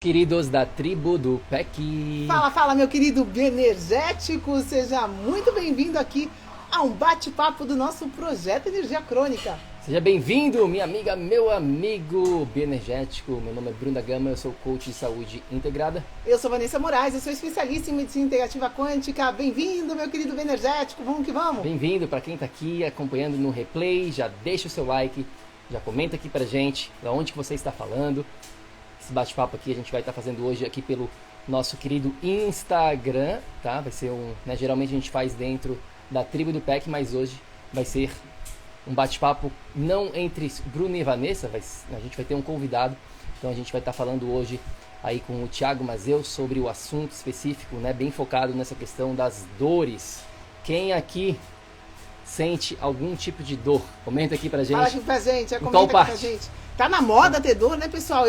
Queridos da tribo do PEC. Fala, fala, meu querido bioenergético, seja muito bem-vindo aqui a um bate-papo do nosso projeto Energia Crônica. Seja bem-vindo, minha amiga, meu amigo bioenergético. Meu nome é Bruna Gama, eu sou coach de saúde integrada. Eu sou Vanessa Moraes, eu sou especialista em medicina integrativa quântica. Bem-vindo, meu querido bioenergético, vamos que vamos. Bem-vindo para quem está aqui acompanhando no replay, já deixa o seu like, já comenta aqui pra gente, de onde que você está falando. Esse bate-papo aqui a gente vai estar fazendo hoje aqui pelo nosso querido Instagram, tá? Vai ser geralmente a gente faz dentro da tribo do PEC, mas hoje vai ser um bate-papo não entre Bruno e Vanessa, a gente vai ter um convidado, então a gente vai estar falando hoje aí com o Thiago Mazeu sobre o assunto específico, né? Bem focado nessa questão das dores. Quem aqui sente algum tipo de dor? Comenta aqui pra gente. Fala aqui pra gente, comenta aqui pra gente. Tá na moda ter dor, né, pessoal?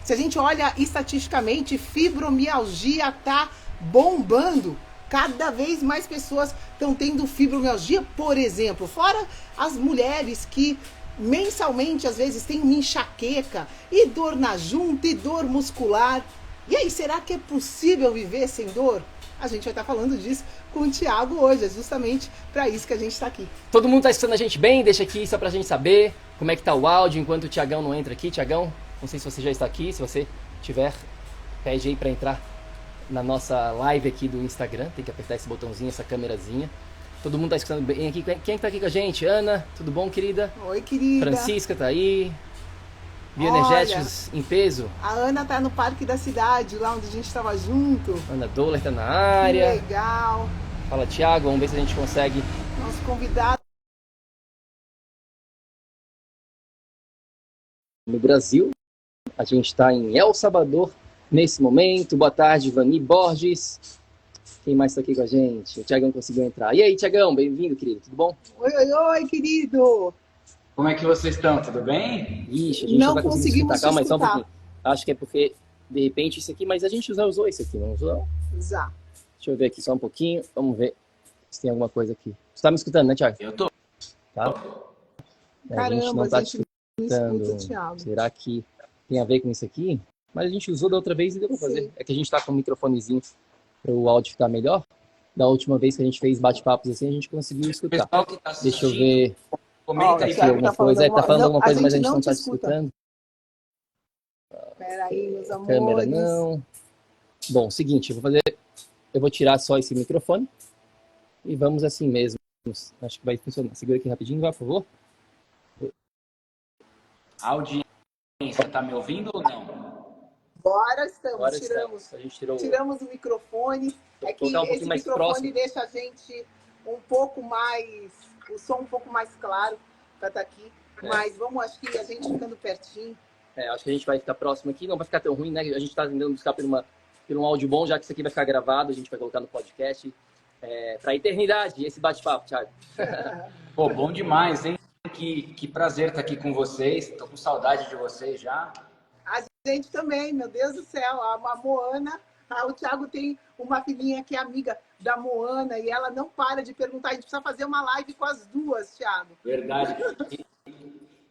Se a gente olha estatisticamente, fibromialgia tá bombando. Cada vez mais pessoas estão tendo fibromialgia, por exemplo. Fora as mulheres que mensalmente, às vezes, têm uma enxaqueca, e dor na junta, e dor muscular. E aí, será que é possível viver sem dor? A gente vai estar falando disso com o Thiago hoje, é justamente para isso que a gente está aqui. Todo mundo está escutando a gente bem? Deixa aqui só para a gente saber como é que tá o áudio enquanto o Thiagão não entra aqui. Thiagão, não sei se você já está aqui, se você tiver, pede aí para entrar na nossa live aqui do Instagram, tem que apertar esse botãozinho, essa câmerazinha. Todo mundo está escutando bem aqui. Quem está aqui com a gente? Ana, tudo bom, querida? Oi, querida. Francisca tá aí. Bioenergéticos em peso. A Ana tá no Parque da Cidade, lá onde a gente estava junto. Ana Doller tá na área. Que legal. Fala, Thiago, vamos ver se a gente consegue. Nosso convidado. No Brasil, a gente está em El Salvador nesse momento. Boa tarde, Vani Borges. Quem mais está aqui com a gente? O Thiagão conseguiu entrar. E aí, Thiagão, bem-vindo, querido, tudo bom? Oi, oi, oi, querido. Como é que vocês estão? Tudo bem? Ixi, a gente não vai conseguir conseguimos escutar. Calma aí, só um pouquinho. Acho que é porque, de repente, isso aqui... Mas a gente já usou isso aqui, não usou? Já. Deixa eu ver aqui só um pouquinho. Vamos ver se tem alguma coisa aqui. Você tá me escutando, né, Thiago? Eu tô. Tá? Caramba, a gente não tá escuta, Thiago. Será que tem a ver com isso aqui? Mas a gente usou da outra vez e deu pra fazer. Sim. É que a gente tá com um microfonezinho para o áudio ficar melhor. Da última vez que a gente fez bate-papos assim, a gente conseguiu escutar. Pessoal que tá assistindo, Deixa eu ver comenta aí. aqui alguma coisa. Tá falando alguma coisa, mas a gente não tá te escutando. Espera aí, meus amores. Câmera não. Bom, seguinte, eu vou tirar só esse microfone e vamos assim mesmo. Acho que vai funcionar. Segura aqui rapidinho, vai, por favor. A audiência tá me ouvindo ou não? Agora estamos, Agora tiramos. A gente tirou. Tiramos o microfone. É que esse microfone deixa a gente um pouco mais, o som um pouco mais claro para estar aqui. Mas acho que a gente ficando pertinho. Acho que a gente vai ficar próximo aqui, não vai ficar tão ruim, né? A gente está tentando buscar por um áudio bom, já que isso aqui vai ficar gravado, a gente vai colocar no podcast para a eternidade, esse bate-papo, Thiago. Pô, bom demais, hein? Que prazer estar aqui com vocês. Tô com saudade de vocês já. A gente também, meu Deus do céu, a Moana, o Thiago tem uma filhinha que é amiga da Moana e ela não para de perguntar, a gente precisa fazer uma live com as duas, Thiago. Verdade.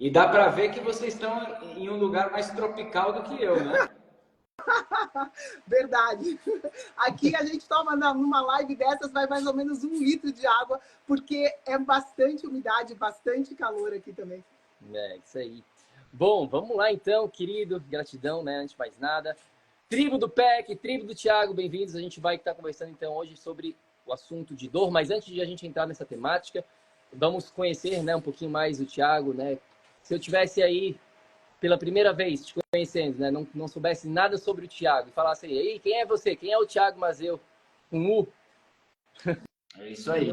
E dá para ver que vocês estão em um lugar mais tropical do que eu, né? Verdade. Aqui a gente toma numa live dessas, vai mais ou menos 1 litro de água, porque é bastante umidade, bastante calor aqui também. Isso aí. Bom, vamos lá então, querido. Gratidão, né? Antes de mais nada. Tribo do PEC, tribo do Thiago, bem-vindos. A gente vai estar conversando então hoje sobre o assunto de dor, mas antes de a gente entrar nessa temática, vamos conhecer, né, um pouquinho mais o Thiago, né? Se eu tivesse aí pela primeira vez te conhecendo, né, não soubesse nada sobre o Thiago e falasse aí, quem é você? Quem é o Thiago Mazeu? Com U? É isso aí.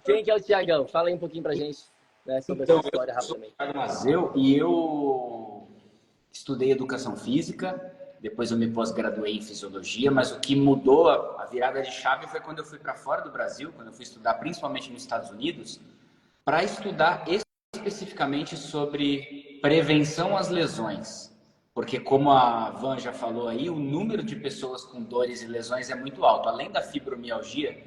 Quem que é o Thiagão? Fala aí um pouquinho pra gente, né, sobre a sua história rapidamente. Eu sou o Thiago Mazeu e eu estudei educação física, depois eu me pós-graduei em fisiologia, mas o que mudou a virada de chave foi quando eu fui para fora do Brasil, quando eu fui estudar principalmente nos Estados Unidos, para estudar especificamente sobre prevenção às lesões. Porque como a Van já falou aí, o número de pessoas com dores e lesões é muito alto. Além da fibromialgia,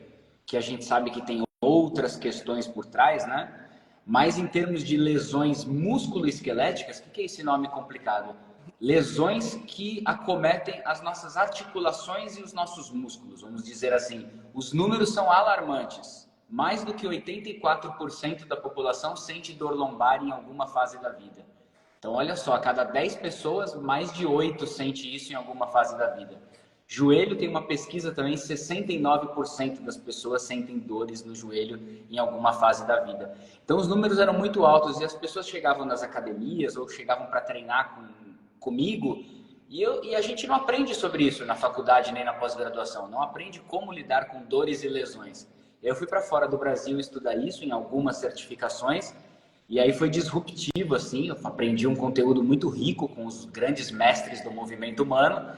que a gente sabe que tem outras questões por trás, né? Mas em termos de lesões musculoesqueléticas, o que é esse nome complicado? lesões que acometem as nossas articulações e os nossos músculos, vamos dizer assim. Os números são alarmantes. Mais do que 84% da população sente dor lombar em alguma fase da vida. Então, olha só, a cada 10 pessoas, mais de 8 sente isso em alguma fase da vida. Joelho, tem uma pesquisa também, 69% das pessoas sentem dores no joelho em alguma fase da vida. Então, os números eram muito altos e as pessoas chegavam nas academias ou chegavam para treinar comigo e a gente não aprende sobre isso na faculdade nem na pós-graduação. Não aprende como lidar com dores e lesões. Eu fui para fora do Brasil estudar isso em algumas certificações e aí foi disruptivo, assim. Eu aprendi um conteúdo muito rico com os grandes mestres do movimento humano.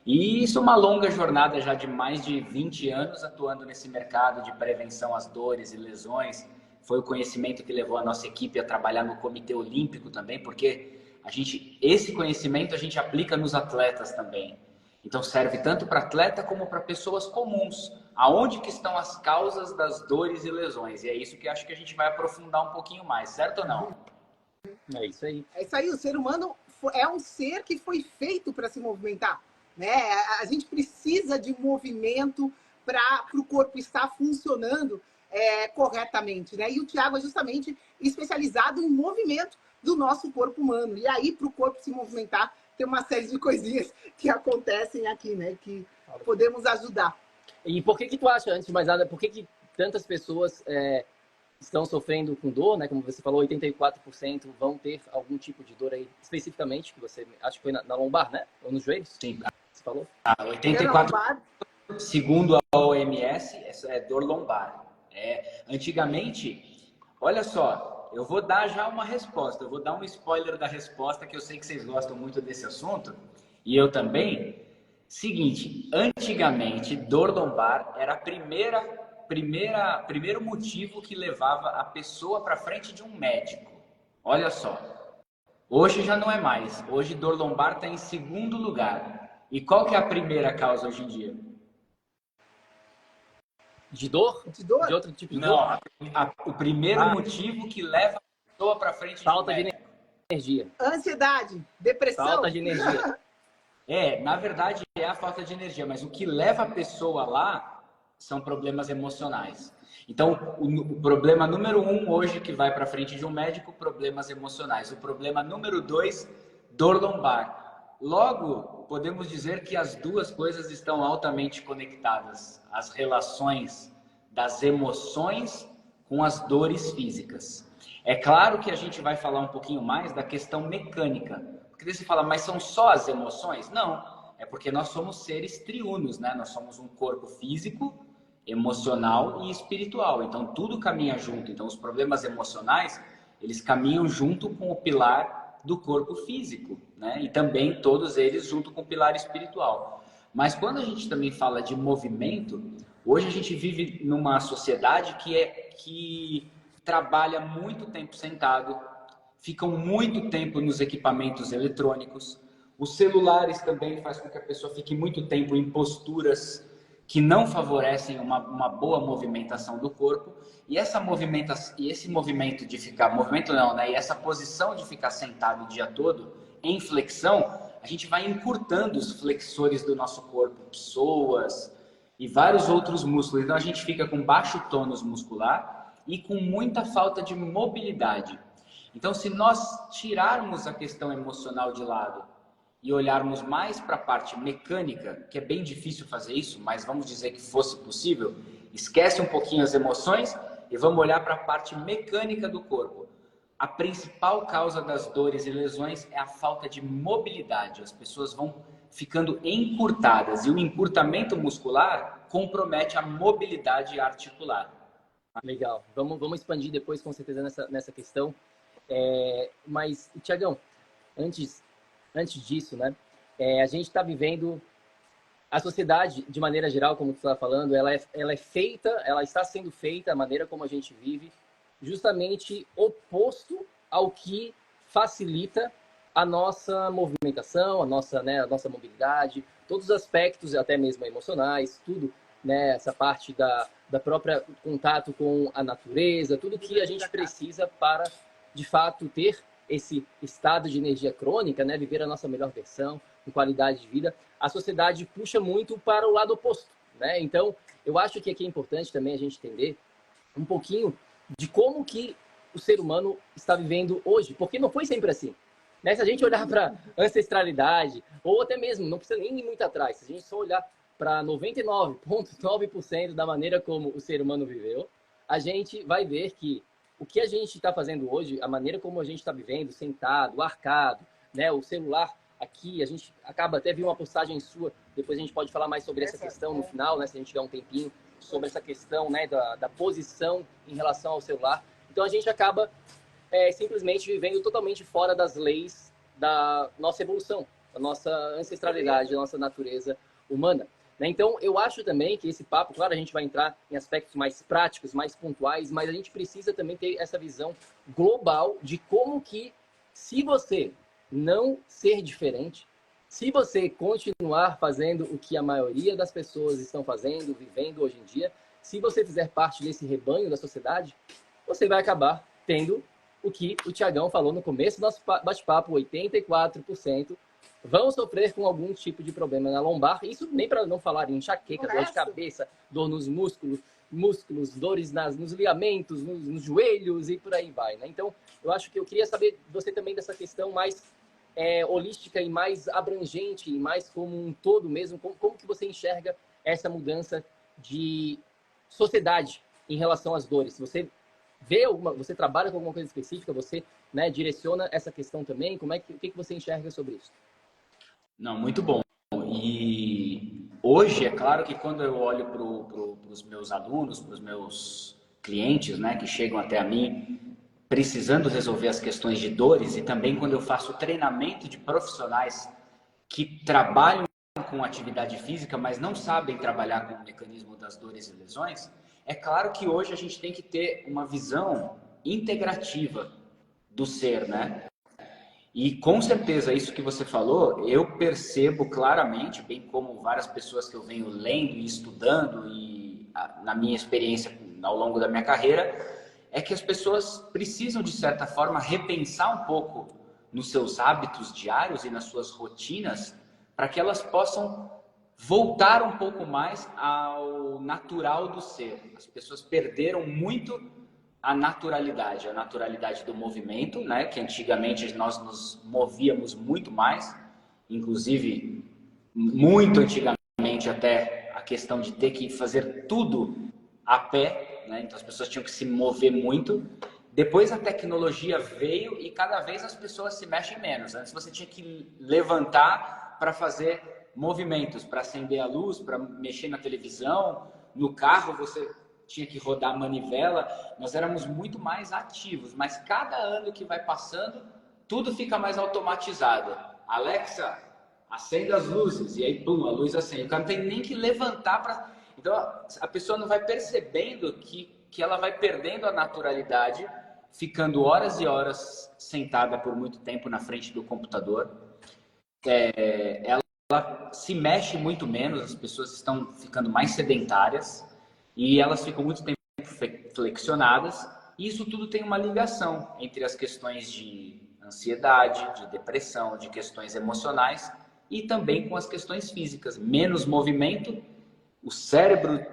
E isso é uma longa jornada já de mais de 20 anos atuando nesse mercado de prevenção às dores e lesões. Foi o conhecimento que levou a nossa equipe a trabalhar no Comitê Olímpico também, porque esse conhecimento a gente aplica nos atletas também. Então serve tanto para atleta como para pessoas comuns. Aonde que estão as causas das dores e lesões? E é isso que acho que a gente vai aprofundar um pouquinho mais, certo ou não? É isso aí. É isso aí, o ser humano é um ser que foi feito para se movimentar. Né? A gente precisa de movimento para o corpo estar funcionando corretamente. Né? E o Thiago é justamente especializado em movimento do nosso corpo humano. E aí, para o corpo se movimentar, tem uma série de coisinhas que acontecem aqui, né? Que podemos ajudar. E por que tu acha, antes de mais nada, por que tantas pessoas estão sofrendo com dor, né? Como você falou, 84% vão ter algum tipo de dor aí, especificamente, que você acha que foi na lombar, né? Ou nos joelhos? Sim. Você falou? 84%, segundo a OMS, é dor lombar. Antigamente, olha só, eu vou dar já uma resposta, eu vou dar um spoiler da resposta, que eu sei que vocês gostam muito desse assunto, e eu também. Seguinte, antigamente, dor lombar era a primeiro motivo que levava a pessoa para frente de um médico. Olha só. Hoje já não é mais. Hoje dor lombar está em segundo lugar. E qual que é a primeira causa hoje em dia? De dor? De dor? De outro tipo de Não, dor? o primeiro motivo que leva a pessoa para frente de um Falta de médico. energia. Ansiedade, depressão. Falta de energia. Na verdade é a falta de energia, mas o que leva a pessoa lá são problemas emocionais. Então, o problema número 1 hoje que vai para frente de um médico, problemas emocionais. O problema número 2, dor lombar. Logo, podemos dizer que as duas coisas estão altamente conectadas. As relações das emoções com as dores físicas. É claro que a gente vai falar um pouquinho mais da questão mecânica. Porque você fala, mas são só as emoções? Não, é porque nós somos seres triunos, né? Nós somos um corpo físico, emocional e espiritual. Então, tudo caminha junto. Então, os problemas emocionais, eles caminham junto com o pilar do corpo físico, né? E também todos eles junto com o pilar espiritual. Mas quando a gente também fala de movimento, hoje a gente vive numa sociedade que trabalha muito tempo sentado, ficam muito tempo nos equipamentos eletrônicos. Os celulares também fazem com que a pessoa fique muito tempo em posturas que não favorecem uma boa movimentação do corpo. E esse movimento de ficar, movimento não, né? E essa posição de ficar sentado o dia todo, em flexão, a gente vai encurtando os flexores do nosso corpo, psoas e vários outros músculos. Então a gente fica com baixo tônus muscular e com muita falta de mobilidade. Então, se nós tirarmos a questão emocional de lado e olharmos mais para a parte mecânica, que é bem difícil fazer isso, mas vamos dizer que fosse possível, esquece um pouquinho as emoções e vamos olhar para a parte mecânica do corpo. A principal causa das dores e lesões é a falta de mobilidade. As pessoas vão ficando encurtadas e o encurtamento muscular compromete a mobilidade articular. Legal. Vamos expandir depois, com certeza, nessa questão. Mas, Thiagão, antes disso, né? A gente está vivendo a sociedade, de maneira geral, como tu estava falando, ela está sendo feita, a maneira como a gente vive, justamente oposto ao que facilita a nossa movimentação, a nossa mobilidade, todos os aspectos, até mesmo emocionais, tudo, né? Essa parte da própria contato com a natureza, tudo que a gente precisa para, de fato, ter esse estado de energia crônica, né, viver a nossa melhor versão, com qualidade de vida, a sociedade puxa muito para o lado oposto, né? Então, eu acho que aqui é importante também a gente entender um pouquinho de como que o ser humano está vivendo hoje, porque não foi sempre assim. Né? Se a gente olhar para ancestralidade, ou até mesmo, não precisa nem ir muito atrás, se a gente só olhar para 99,9% da maneira como o ser humano viveu, a gente vai ver que o que a gente está fazendo hoje, a maneira como a gente está vivendo, sentado, arcado, né? O celular aqui, a gente acaba até viu uma postagem sua, depois a gente pode falar mais sobre essa questão no final, né? Se a gente tiver um tempinho, sobre essa questão, né? Da posição em relação ao celular. Então a gente acaba simplesmente vivendo totalmente fora das leis da nossa evolução, da nossa ancestralidade, da nossa natureza humana. Né? Então, eu acho também que esse papo, claro, a gente vai entrar em aspectos mais práticos, mais pontuais, mas a gente precisa também ter essa visão global de como que, se você não ser diferente, se você continuar fazendo o que a maioria das pessoas estão fazendo, vivendo hoje em dia, se você fizer parte desse rebanho da sociedade, você vai acabar tendo o que o Tiagão falou no começo do nosso bate-papo, 84% vão sofrer com algum tipo de problema na lombar. Isso nem para não falar em enxaqueca, dor de cabeça, dor nos músculos, dores nos ligamentos, nos joelhos e por aí vai. Né? Então, eu acho que eu queria saber você também dessa questão mais holística e mais abrangente e mais como um todo mesmo. Como que você enxerga essa mudança de sociedade em relação às dores? Você você trabalha com alguma coisa específica? Você, né, direciona essa questão também? O que você enxerga sobre isso? Não, muito bom. E hoje, é claro que quando eu olho para os meus alunos, para os meus clientes, né, que chegam até a mim precisando resolver as questões de dores, e também quando eu faço treinamento de profissionais que trabalham com atividade física, mas não sabem trabalhar com o mecanismo das dores e lesões, é claro que hoje a gente tem que ter uma visão integrativa do ser, né? E com certeza isso que você falou, eu percebo claramente, bem como várias pessoas que eu venho lendo e estudando e na minha experiência ao longo da minha carreira, é que as pessoas precisam de certa forma repensar um pouco nos seus hábitos diários e nas suas rotinas, para que elas possam voltar um pouco mais ao natural do ser. As pessoas perderam muito a naturalidade do movimento, né? Que antigamente nós nos movíamos muito mais, inclusive muito antigamente até a questão de ter que fazer tudo a pé, né? Então as pessoas tinham que se mover muito. Depois a tecnologia veio e cada vez as pessoas se mexem menos. Antes você tinha que levantar para fazer movimentos, para acender a luz, para mexer na televisão, no carro você tinha que rodar a manivela. Nós éramos muito mais ativos, mas cada ano que vai passando, tudo fica mais automatizado. Alexa, acenda as luzes, e aí, pum, a luz acende. O cara não tem nem que levantar para... Então, a pessoa não vai percebendo que ela vai perdendo a naturalidade, ficando horas e horas sentada por muito tempo na frente do computador. Ela se mexe muito menos, as pessoas estão ficando mais sedentárias e elas ficam muito tempo flexionadas. E isso tudo tem uma ligação entre as questões de ansiedade, de depressão, de questões emocionais e também com as questões físicas. Menos movimento, o cérebro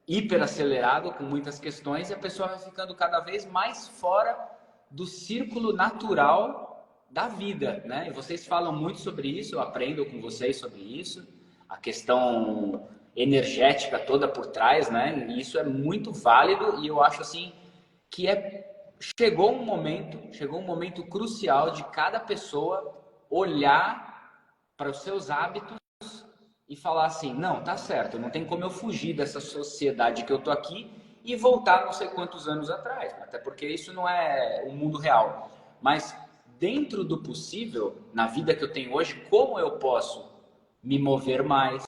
hiperacelerado com muitas questões, e a pessoa vai ficando cada vez mais fora do círculo natural da vida, né? E vocês falam muito sobre isso, eu aprendo com vocês sobre isso, a questão energética toda por trás, né? E isso é muito válido, e eu acho assim que chegou um momento crucial de cada pessoa olhar para os seus hábitos e falar assim, não, tá certo, não tem como eu fugir dessa sociedade que eu tô aqui e voltar não sei quantos anos atrás, até porque isso não é o mundo real. Mas dentro do possível, na vida que eu tenho hoje, como eu posso me mover mais?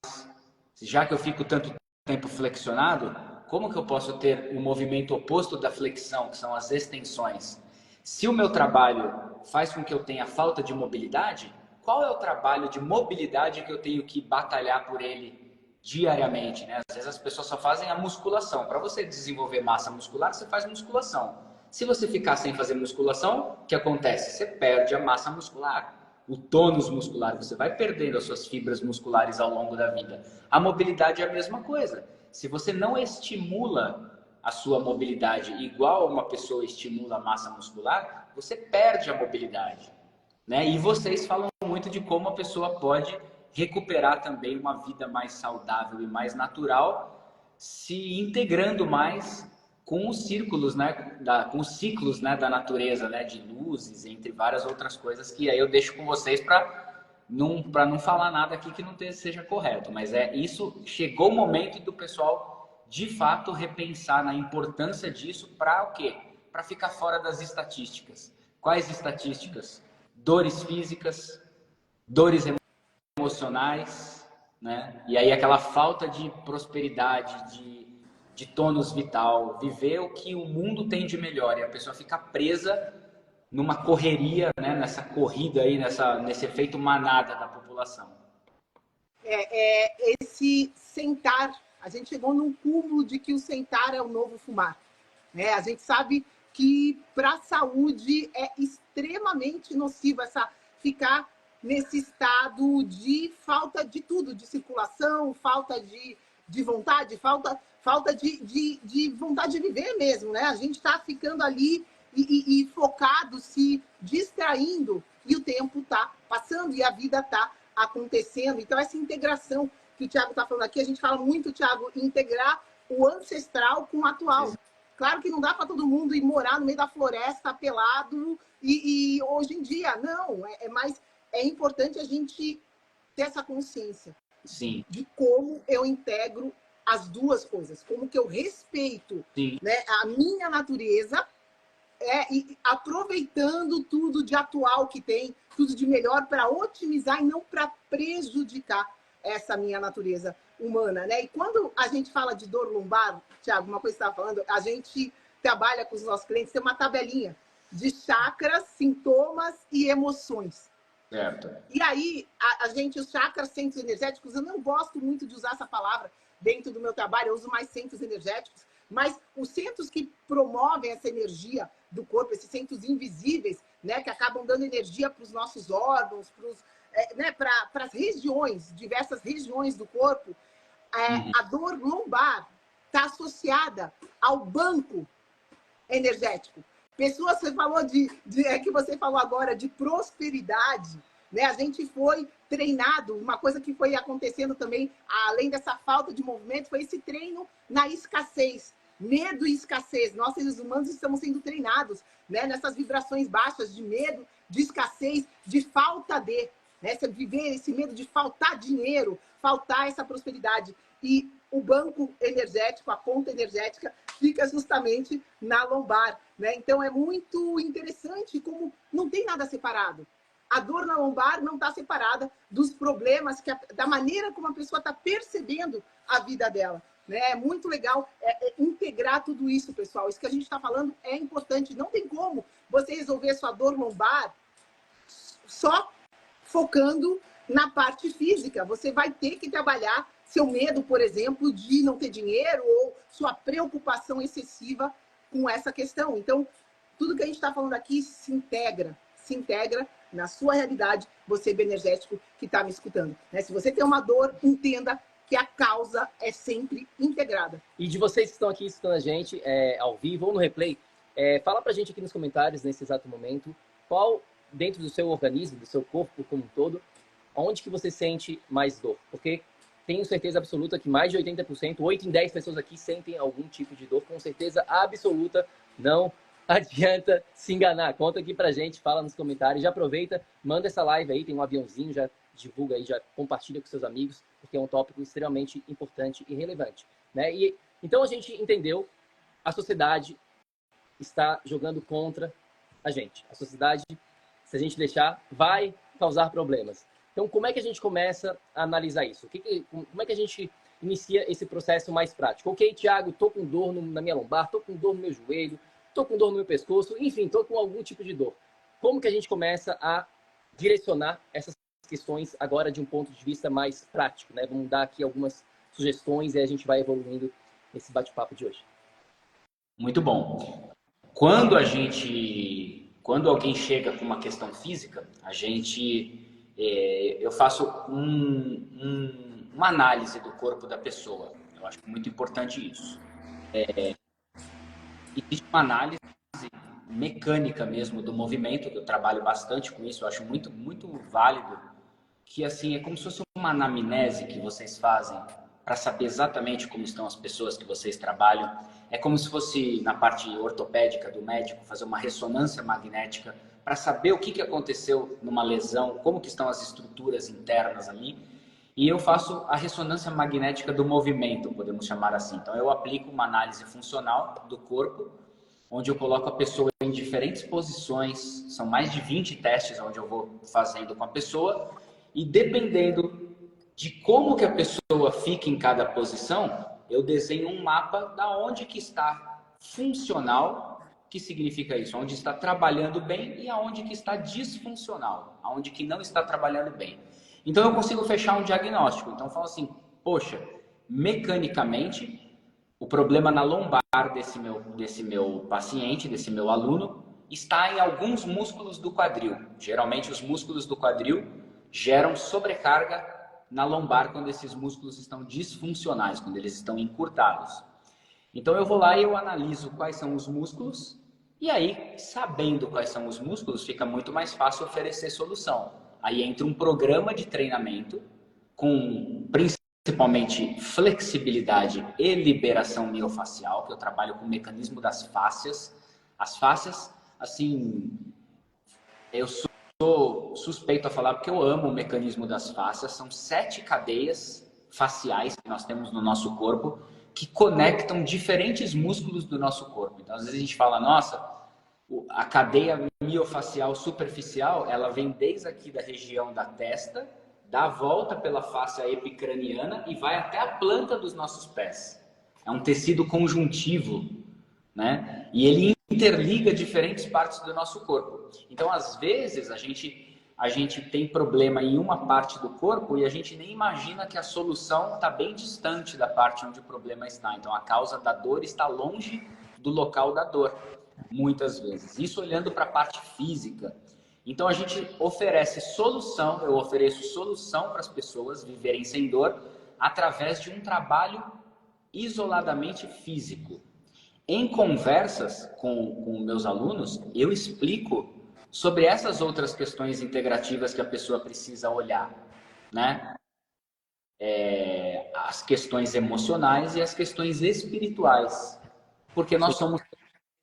Já que eu fico tanto tempo flexionado, como que eu posso ter o movimento oposto da flexão, que são as extensões? Se o meu trabalho faz com que eu tenha falta de mobilidade, qual é o trabalho de mobilidade que eu tenho que batalhar por ele diariamente, né? Às vezes as pessoas só fazem a musculação. Para você desenvolver massa muscular, você faz musculação. Se você ficar sem fazer musculação, o que acontece? Você perde a massa muscular, o tônus muscular, você vai perdendo as suas fibras musculares ao longo da vida. A mobilidade é a mesma coisa. Se você não estimula a sua mobilidade igual uma pessoa estimula a massa muscular, você perde a mobilidade, né? E vocês falam muito de como a pessoa pode recuperar também uma vida mais saudável e mais natural, se integrando mais com os círculos, né, com os ciclos, né, da natureza, né, de luzes, entre várias outras coisas que aí eu deixo com vocês para não falar nada aqui que não seja correto. Mas isso, chegou o momento do pessoal, de fato, repensar na importância disso para o quê? Para ficar fora das estatísticas. Quais estatísticas? Dores físicas, dores emocionais, né? E aí aquela falta de prosperidade, de tônus vital, viver o que o mundo tem de melhor, e a pessoa fica presa numa correria, né? Nessa corrida aí, nesse efeito manada da população. Esse sentar, a gente chegou num cúmulo de que o sentar é o novo fumar, né? A gente sabe que para a saúde é extremamente nocivo ficar nesse estado de falta de tudo, de circulação, falta de vontade, falta de vontade de viver mesmo, né? A gente está ficando ali e focado, se distraindo, e o tempo está passando e a vida está acontecendo. Então, essa integração que o Thiago está falando aqui, a gente fala muito, Thiago, integrar o ancestral com o atual. Claro que não dá para todo mundo ir morar no meio da floresta pelado e hoje em dia, não. Mas é importante a gente ter essa consciência. Sim. De como eu integro as duas coisas, como que eu respeito, né, a minha natureza, e aproveitando tudo de atual que tem, tudo de melhor para otimizar e não para prejudicar essa minha natureza humana, né? E quando a gente fala de dor lombar, Thiago, uma coisa que você estava falando, a gente trabalha com os nossos clientes, tem uma tabelinha de chakras, sintomas e emoções. Certo. E aí, os chakras, centros energéticos, eu não gosto muito de usar essa palavra dentro do meu trabalho, eu uso mais centros energéticos, mas os centros que promovem essa energia do corpo, esses centros invisíveis, né, que acabam dando energia para os nossos órgãos, né, para as regiões, diversas regiões do corpo, a dor lombar está associada ao banco energético. Pessoas, você falou que você falou agora de prosperidade, né? A gente foi treinado, uma coisa que foi acontecendo também, além dessa falta de movimento, foi esse treino na escassez, medo e escassez. Nós, seres humanos, estamos sendo treinados, né, nessas vibrações baixas de medo, de escassez, de falta de, né? Você viver esse medo de faltar dinheiro, faltar essa prosperidade. E o banco energético, a conta energética, fica justamente na lombar, né? Então, é muito interessante como não tem nada separado. A dor na lombar não está separada dos problemas, da maneira como a pessoa está percebendo a vida dela, né? É muito legal integrar tudo isso, pessoal. Isso que a gente está falando é importante. Não tem como você resolver sua dor lombar só focando na parte física. Você vai ter que trabalhar seu medo, por exemplo, de não ter dinheiro ou sua preocupação excessiva com essa questão. Então, tudo que a gente está falando aqui se integra na sua realidade, você bioenergético que está me escutando, né? Se você tem uma dor, entenda que a causa é sempre integrada. E de vocês que estão aqui escutando a gente ao vivo ou no replay, fala pra gente aqui nos comentários, nesse exato momento, qual, dentro do seu organismo, do seu corpo como um todo, onde que você sente mais dor? Porque tenho certeza absoluta que mais de 80%, 8 em 10 pessoas aqui sentem algum tipo de dor, com certeza absoluta. Não adianta se enganar. Conta aqui pra gente, fala nos comentários, já aproveita, manda essa live aí, tem um aviãozinho, já divulga aí, já compartilha com seus amigos, porque é um tópico extremamente importante e relevante, né? E então a gente entendeu, a sociedade está jogando contra a gente. A sociedade, se a gente deixar, vai causar problemas. Então, como é que a gente começa a analisar isso? Como é que a gente inicia esse processo mais prático? Ok, Thiago, tô com dor na minha lombar, tô com dor no meu joelho, tô com dor no meu pescoço, enfim, tô com algum tipo de dor. Como que a gente começa a direcionar essas questões agora de um ponto de vista mais prático, né? Vamos dar aqui algumas sugestões e a gente vai evoluindo nesse bate-papo de hoje. Muito bom. quando alguém chega com uma questão física, eu faço uma análise do corpo da pessoa. Eu acho muito importante isso. Existe uma análise mecânica mesmo do movimento, que eu trabalho bastante com isso, eu acho muito, muito válido, que assim, é como se fosse uma anamnese que vocês fazem para saber exatamente como estão as pessoas que vocês trabalham. É como se fosse, na parte ortopédica do médico, fazer uma ressonância magnética para saber o que aconteceu numa lesão, como que estão as estruturas internas ali. E eu faço a ressonância magnética do movimento, podemos chamar assim. Então, eu aplico uma análise funcional do corpo, onde eu coloco a pessoa em diferentes posições. São mais de 20 testes onde eu vou fazendo com a pessoa. E dependendo de como que a pessoa fica em cada posição, eu desenho um mapa da onde que está funcional, que significa isso, onde está trabalhando bem, e aonde que está disfuncional, aonde que não está trabalhando bem. Então eu consigo fechar um diagnóstico. Então eu falo assim, poxa, mecanicamente, o problema na lombar desse meu paciente, desse meu aluno, está em alguns músculos do quadril. Geralmente os músculos do quadril geram sobrecarga na lombar quando esses músculos estão disfuncionais, quando eles estão encurtados. Então eu vou lá e eu analiso quais são os músculos, e aí, sabendo quais são os músculos, fica muito mais fácil oferecer solução. Aí entra um programa de treinamento com principalmente flexibilidade e liberação miofacial, que eu trabalho com o mecanismo das fáscias. As fáscias, assim, eu sou suspeito a falar porque eu amo o mecanismo das fáscias. São 7 cadeias faciais que nós temos no nosso corpo que conectam diferentes músculos do nosso corpo. Então, às vezes a gente fala, nossa, a cadeia miofacial superficial, ela vem desde aqui da região da testa, dá a volta pela face epicraniana e vai até a planta dos nossos pés. É um tecido conjuntivo, né? E ele interliga diferentes partes do nosso corpo. Então, às vezes, a gente tem problema em uma parte do corpo e a gente nem imagina que a solução está bem distante da parte onde o problema está. Então, a causa da dor está longe do local da dor, muitas vezes. Isso olhando para a parte física. Então, a gente oferece solução, eu ofereço solução para as pessoas viverem sem dor através de um trabalho isoladamente físico. Em conversas com meus alunos, eu explico sobre essas outras questões integrativas que a pessoa precisa olhar, né? As questões emocionais e as questões espirituais, porque nós somos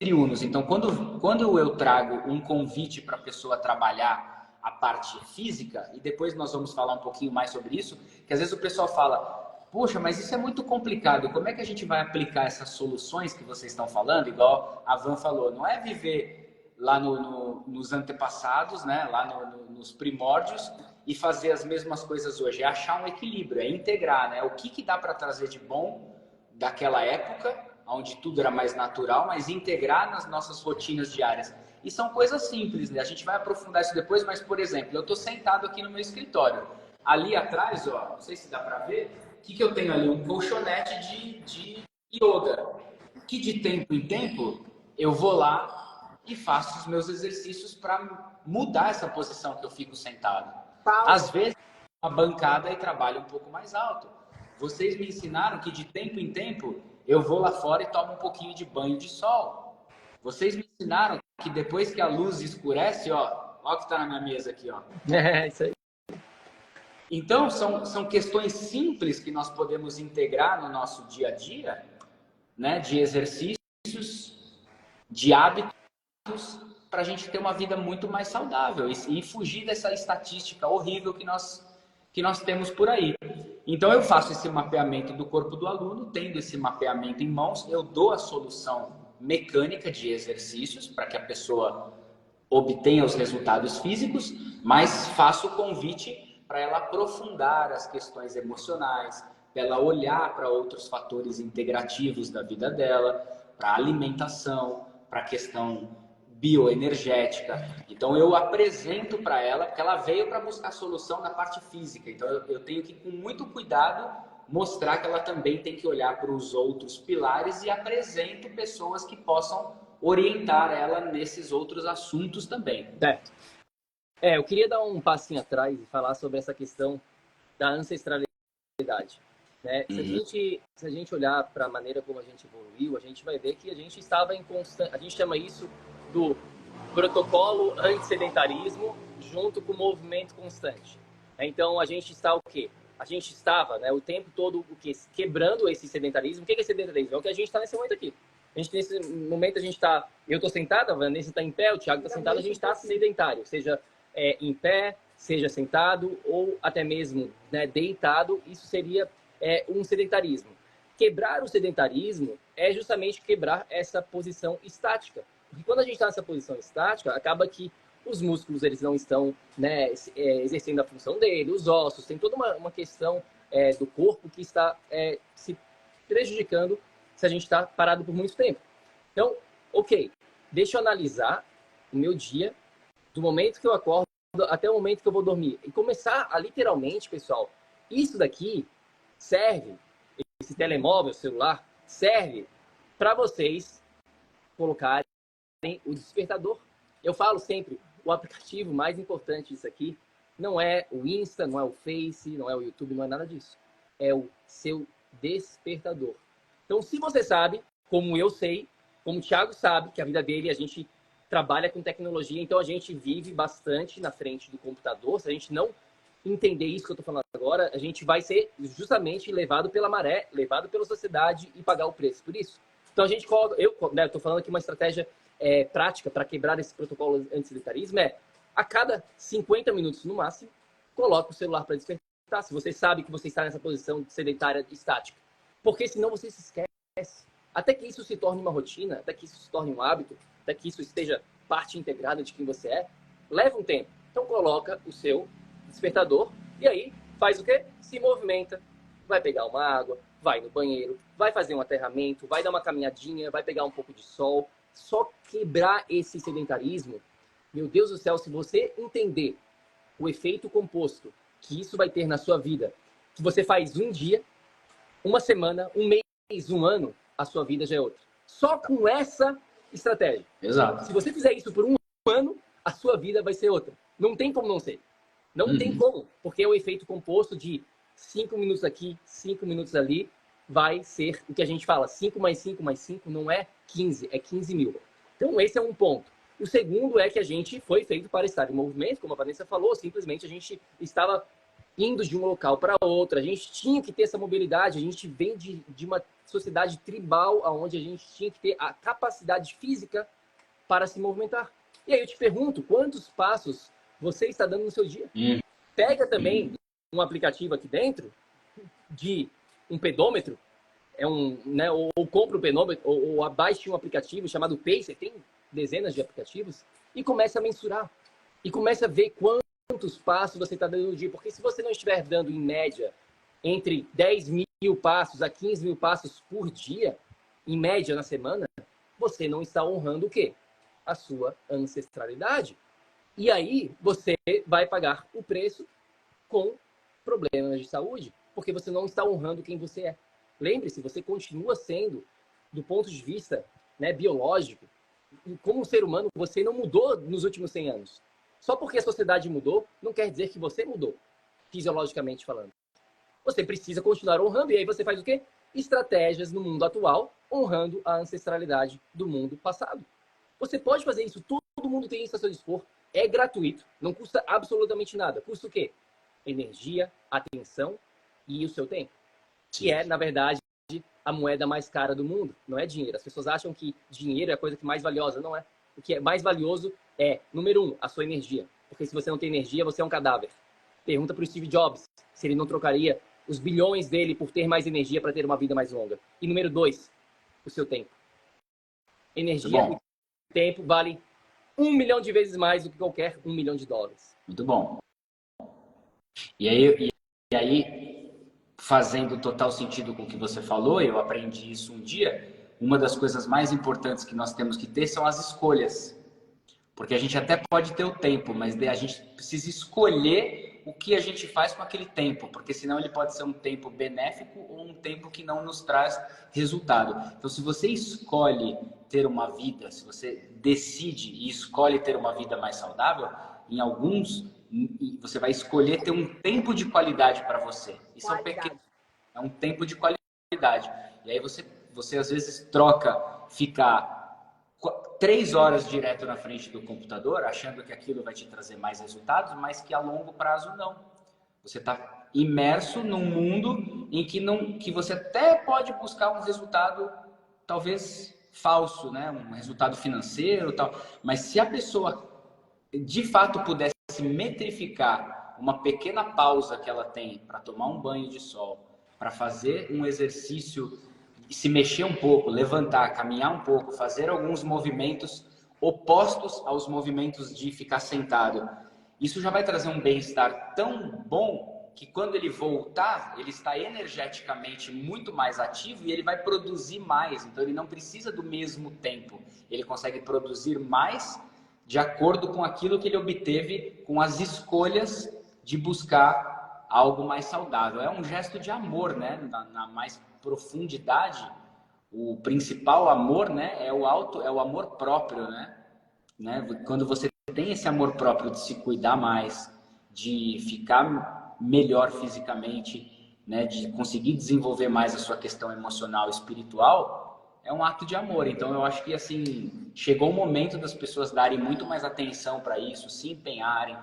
triunos. Então, quando eu trago um convite para a pessoa trabalhar a parte física, e depois nós vamos falar um pouquinho mais sobre isso, que às vezes o pessoal fala, poxa, mas isso é muito complicado, como é que a gente vai aplicar essas soluções que vocês estão falando? Igual a Van falou, não é viver lá nos antepassados, né? Lá nos primórdios, e fazer as mesmas coisas hoje. É achar um equilíbrio, é integrar, né? O que dá para trazer de bom daquela época, onde tudo era mais natural, mas integrar nas nossas rotinas diárias. E são coisas simples, né? A gente vai aprofundar isso depois, mas, por exemplo, eu estou sentado aqui no meu escritório. Ali atrás, ó, não sei se dá para ver, o que eu tenho ali? Um colchonete de yoga. Que de tempo em tempo eu vou lá e faço os meus exercícios para mudar essa posição que eu fico sentado. Às vezes, uma bancada e trabalho um pouco mais alto. Vocês me ensinaram que de tempo em tempo eu vou lá fora e tomo um pouquinho de banho de sol. Vocês me ensinaram que depois que a luz escurece, ó o que está na minha mesa aqui, ó. É, isso aí. Então, são questões simples que nós podemos integrar no nosso dia a dia, né? De exercícios, de hábitos, para a gente ter uma vida muito mais saudável e fugir dessa estatística horrível que nós temos por aí. Então, eu faço esse mapeamento do corpo do aluno, tendo esse mapeamento em mãos, eu dou a solução mecânica de exercícios para que a pessoa obtenha os resultados físicos, mas faço o convite para ela aprofundar as questões emocionais, para ela olhar para outros fatores integrativos da vida dela, para a alimentação, para a questão bioenergética. Então eu apresento para ela, porque ela veio para buscar solução na parte física. Então eu tenho que, com muito cuidado, mostrar que ela também tem que olhar para os outros pilares e apresento pessoas que possam orientar ela nesses outros assuntos também. Certo. Eu queria dar um passinho atrás e falar sobre essa questão da ancestralidade. Né? Se a gente olhar para a maneira como a gente evoluiu, a gente vai ver que a gente estava em constante... A gente chama isso do protocolo antissedentarismo junto com o movimento constante. Então, a gente está o quê? A gente estava, né, o tempo todo o quê? Quebrando esse sedentarismo. O que é sedentarismo? É o que a gente está nesse momento aqui. Nesse momento, a gente está... Eu estou sentada, a Vanessa está em pé, o Thiago está sentado, a gente está sedentário. Seja em pé, seja sentado ou até mesmo, né, deitado. Isso seria um sedentarismo. Quebrar o sedentarismo é justamente quebrar essa posição estática. Porque quando a gente está nessa posição estática, acaba que os músculos eles não estão, né, exercendo a função dele, os ossos, tem toda uma questão do corpo que está se prejudicando se a gente está parado por muito tempo. Então, ok, deixa eu analisar o meu dia, do momento que eu acordo até o momento que eu vou dormir. E começar a, literalmente, pessoal, isso daqui serve, esse telemóvel, celular, serve para vocês colocarem o despertador. Eu falo sempre, o aplicativo mais importante disso aqui não é o Insta, não é o Face, não é o YouTube, não é nada disso. É o seu despertador. Então, se você sabe, como eu sei, como o Thiago sabe, que a vida dele, a gente trabalha com tecnologia, então a gente vive bastante na frente do computador. Se a gente não entender isso que eu estou falando agora, a gente vai ser justamente levado pela maré, levado pela sociedade e pagar o preço por isso. Então, a gente coloca... Eu estou falando aqui uma estratégia prática para quebrar esse protocolo antissedentarismo a cada 50 minutos no máximo, coloca o celular para despertar, se você sabe que você está nessa posição sedentária estática. Porque senão você se esquece. Até que isso se torne uma rotina, até que isso se torne um hábito, até que isso esteja parte integrada de quem você é, leva um tempo. Então coloca o seu despertador e aí faz o quê? Se movimenta, vai pegar uma água, vai no banheiro, vai fazer um aterramento, vai dar uma caminhadinha, vai pegar um pouco de sol. Só quebrar esse sedentarismo, meu Deus do céu, se você entender o efeito composto que isso vai ter na sua vida, que você faz um dia, uma semana, um mês, um ano, a sua vida já é outra. Só com essa estratégia. Exato. Se você fizer isso por um ano, a sua vida vai ser outra. Não tem como não ser. Não tem como, porque é o efeito composto de 5 minutos aqui, 5 minutos ali, vai ser o que a gente fala, 5 mais 5 mais 5 não é 15, é 15 mil. Então esse é um ponto. O segundo é que a gente foi feito para estar em movimento, como a Vanessa falou, simplesmente a gente estava indo de um local para outro, a gente tinha que ter essa mobilidade, a gente vem de uma sociedade tribal, onde a gente tinha que ter a capacidade física para se movimentar. E aí eu te pergunto, quantos passos você está dando no seu dia? Pega também um aplicativo aqui dentro de um pedômetro, né, ou compra um pedômetro, ou abaixe um aplicativo chamado Pacer, tem dezenas de aplicativos, e comece a mensurar. E comece a ver quantos passos você está dando no dia. Porque se você não estiver dando, em média, entre 10 mil passos a 15 mil passos por dia, em média na semana, você não está honrando o quê? A sua ancestralidade. E aí você vai pagar o preço com problemas de saúde, porque você não está honrando quem você é. Lembre-se, você continua sendo, do ponto de vista, né, biológico, como um ser humano, você não mudou nos últimos 100 anos. Só porque a sociedade mudou, não quer dizer que você mudou, fisiologicamente falando. Você precisa continuar honrando, e aí você faz o quê? Estratégias no mundo atual, honrando a ancestralidade do mundo passado. Você pode fazer isso, todo mundo tem isso a seu dispor, é gratuito, não custa absolutamente nada. Custa o quê? Energia, atenção e o seu tempo. Que é, na verdade, a moeda mais cara do mundo. Não é dinheiro. As pessoas acham que dinheiro é a coisa que mais valiosa. Não é. O que é mais valioso é, número 1, a sua energia. Porque se você não tem energia, você é um cadáver. Pergunta para o Steve Jobs se ele não trocaria os bilhões dele por ter mais energia para ter uma vida mais longa. E número 2, o seu tempo. Energia e tempo vale 1 milhão de vezes mais do que qualquer $1 milhão. Muito bom. E aí, fazendo total sentido com o que você falou, eu aprendi isso um dia, uma das coisas mais importantes que nós temos que ter são as escolhas. Porque a gente até pode ter o tempo, mas a gente precisa escolher o que a gente faz com aquele tempo, porque senão ele pode ser um tempo benéfico ou um tempo que não nos traz resultado. Então, se você escolhe ter uma vida, se você decide e escolhe ter uma vida mais saudável, em alguns, você vai escolher ter um tempo de qualidade para você. Isso é um tempo de qualidade. E aí você às vezes troca ficar 3 horas direto na frente do computador, achando que aquilo vai te trazer mais resultados, mas que a longo prazo não. Você está imerso num mundo em que você até pode buscar um resultado talvez falso, né? Um resultado financeiro, tal. Mas se a pessoa de fato pudesse metrificar uma pequena pausa que ela tem para tomar um banho de sol, para fazer um exercício, se mexer um pouco, levantar, caminhar um pouco, fazer alguns movimentos opostos aos movimentos de ficar sentado, isso já vai trazer um bem-estar tão bom que quando ele voltar, ele está energeticamente muito mais ativo e ele vai produzir mais. Então ele não precisa do mesmo tempo, ele consegue produzir mais de acordo com aquilo que ele obteve com as escolhas de buscar algo mais saudável. É um gesto de amor, né? Na mais profundidade, o principal amor, né, é o amor próprio, né? Quando você tem esse amor próprio de se cuidar mais, de ficar melhor fisicamente, né, de conseguir desenvolver mais a sua questão emocional e espiritual, é um ato de amor. Então eu acho que assim, chegou o momento das pessoas darem muito mais atenção para isso, se empenharem,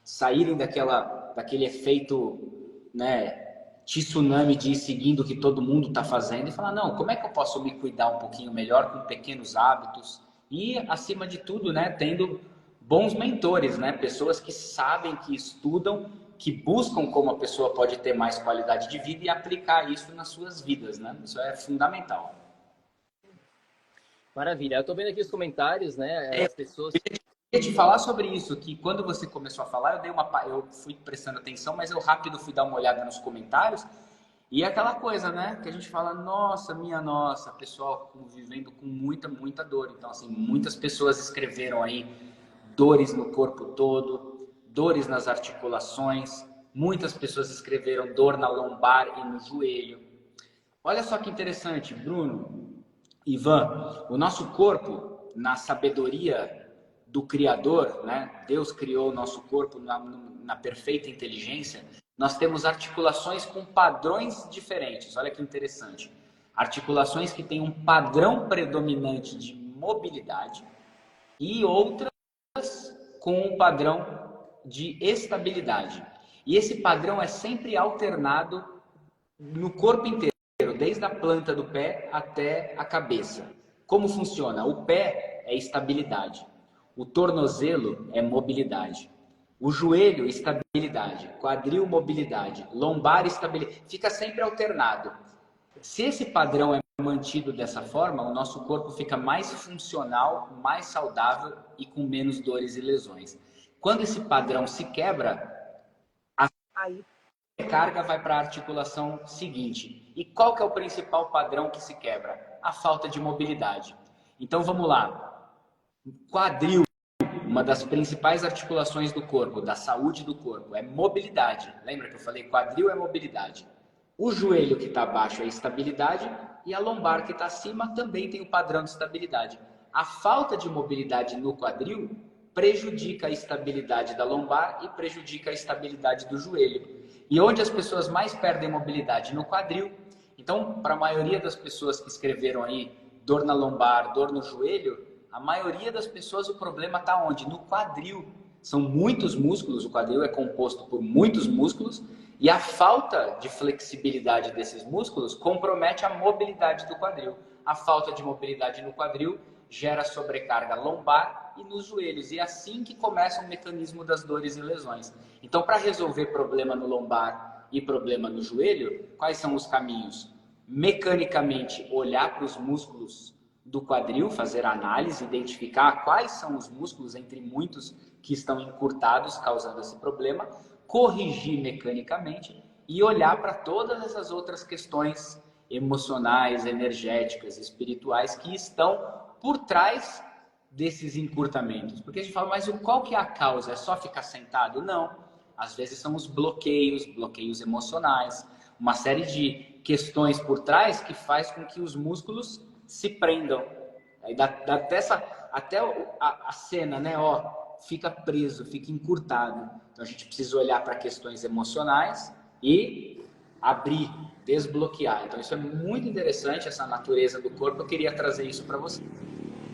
saírem daquele efeito, né, tsunami de ir seguindo o que todo mundo está fazendo e falar, não, como é que eu posso me cuidar um pouquinho melhor com pequenos hábitos e, acima de tudo, né, tendo bons mentores, né, pessoas que sabem, que estudam, que buscam como a pessoa pode ter mais qualidade de vida e aplicar isso nas suas vidas, né? Isso é fundamental. Maravilha. Eu estou vendo aqui os comentários, né, as pessoas... Eu queria te falar sobre isso, que quando você começou a falar, eu fui prestando atenção, mas eu rápido fui dar uma olhada nos comentários, e é aquela coisa, né, que a gente fala, nossa, pessoal vivendo com muita dor. Então, assim, muitas pessoas escreveram aí dores no corpo todo, dores nas articulações, muitas pessoas escreveram dor na lombar e no joelho. Olha só que interessante, Bruno, Ivan, o nosso corpo, na sabedoria do Criador, né? Deus criou o nosso corpo na perfeita inteligência. Nós temos articulações com padrões diferentes. Olha que interessante. Articulações que têm um padrão predominante de mobilidade e outras com um padrão de estabilidade. E esse padrão é sempre alternado no corpo inteiro, desde a planta do pé até a cabeça. Como funciona? O pé é estabilidade. O tornozelo é mobilidade. O joelho, estabilidade. Quadril, mobilidade. Lombar, estabilidade. Fica sempre alternado. Se esse padrão é mantido dessa forma, o nosso corpo fica mais funcional, mais saudável e com menos dores e lesões. Quando esse padrão se quebra, a carga vai para a articulação seguinte. E qual que é o principal padrão que se quebra? A falta de mobilidade. Então vamos lá. Quadril, uma das principais articulações do corpo, da saúde do corpo, é mobilidade. Lembra que eu falei quadril é mobilidade? O joelho que está abaixo é estabilidade e a lombar que está acima também tem o padrão de estabilidade. A falta de mobilidade no quadril prejudica a estabilidade da lombar e prejudica a estabilidade do joelho. E onde as pessoas mais perdem mobilidade? No quadril. Então, para a maioria das pessoas que escreveram aí dor na lombar, dor no joelho, a maioria das pessoas o problema está onde? No quadril. São muitos músculos, o quadril é composto por muitos músculos e a falta de flexibilidade desses músculos compromete a mobilidade do quadril. A falta de mobilidade no quadril gera sobrecarga lombar e nos joelhos. E é assim que começa o mecanismo das dores e lesões. Então, para resolver problema no lombar e problema no joelho, quais são os caminhos? Mecanicamente, olhar para os músculos do quadril, fazer análise, identificar quais são os músculos, entre muitos, que estão encurtados, causando esse problema, corrigir mecanicamente e olhar para todas essas outras questões emocionais, energéticas, espirituais que estão por trás desses encurtamentos. Porque a gente fala, mas qual que é a causa? É só ficar sentado? Não. Às vezes são os bloqueios emocionais, uma série de questões por trás que faz com que os músculos se prendam. Aí dá até a cena, né? Ó, fica preso, fica encurtado. Então a gente precisa olhar para questões emocionais e abrir, desbloquear. Então isso é muito interessante, essa natureza do corpo. Eu queria trazer isso para você.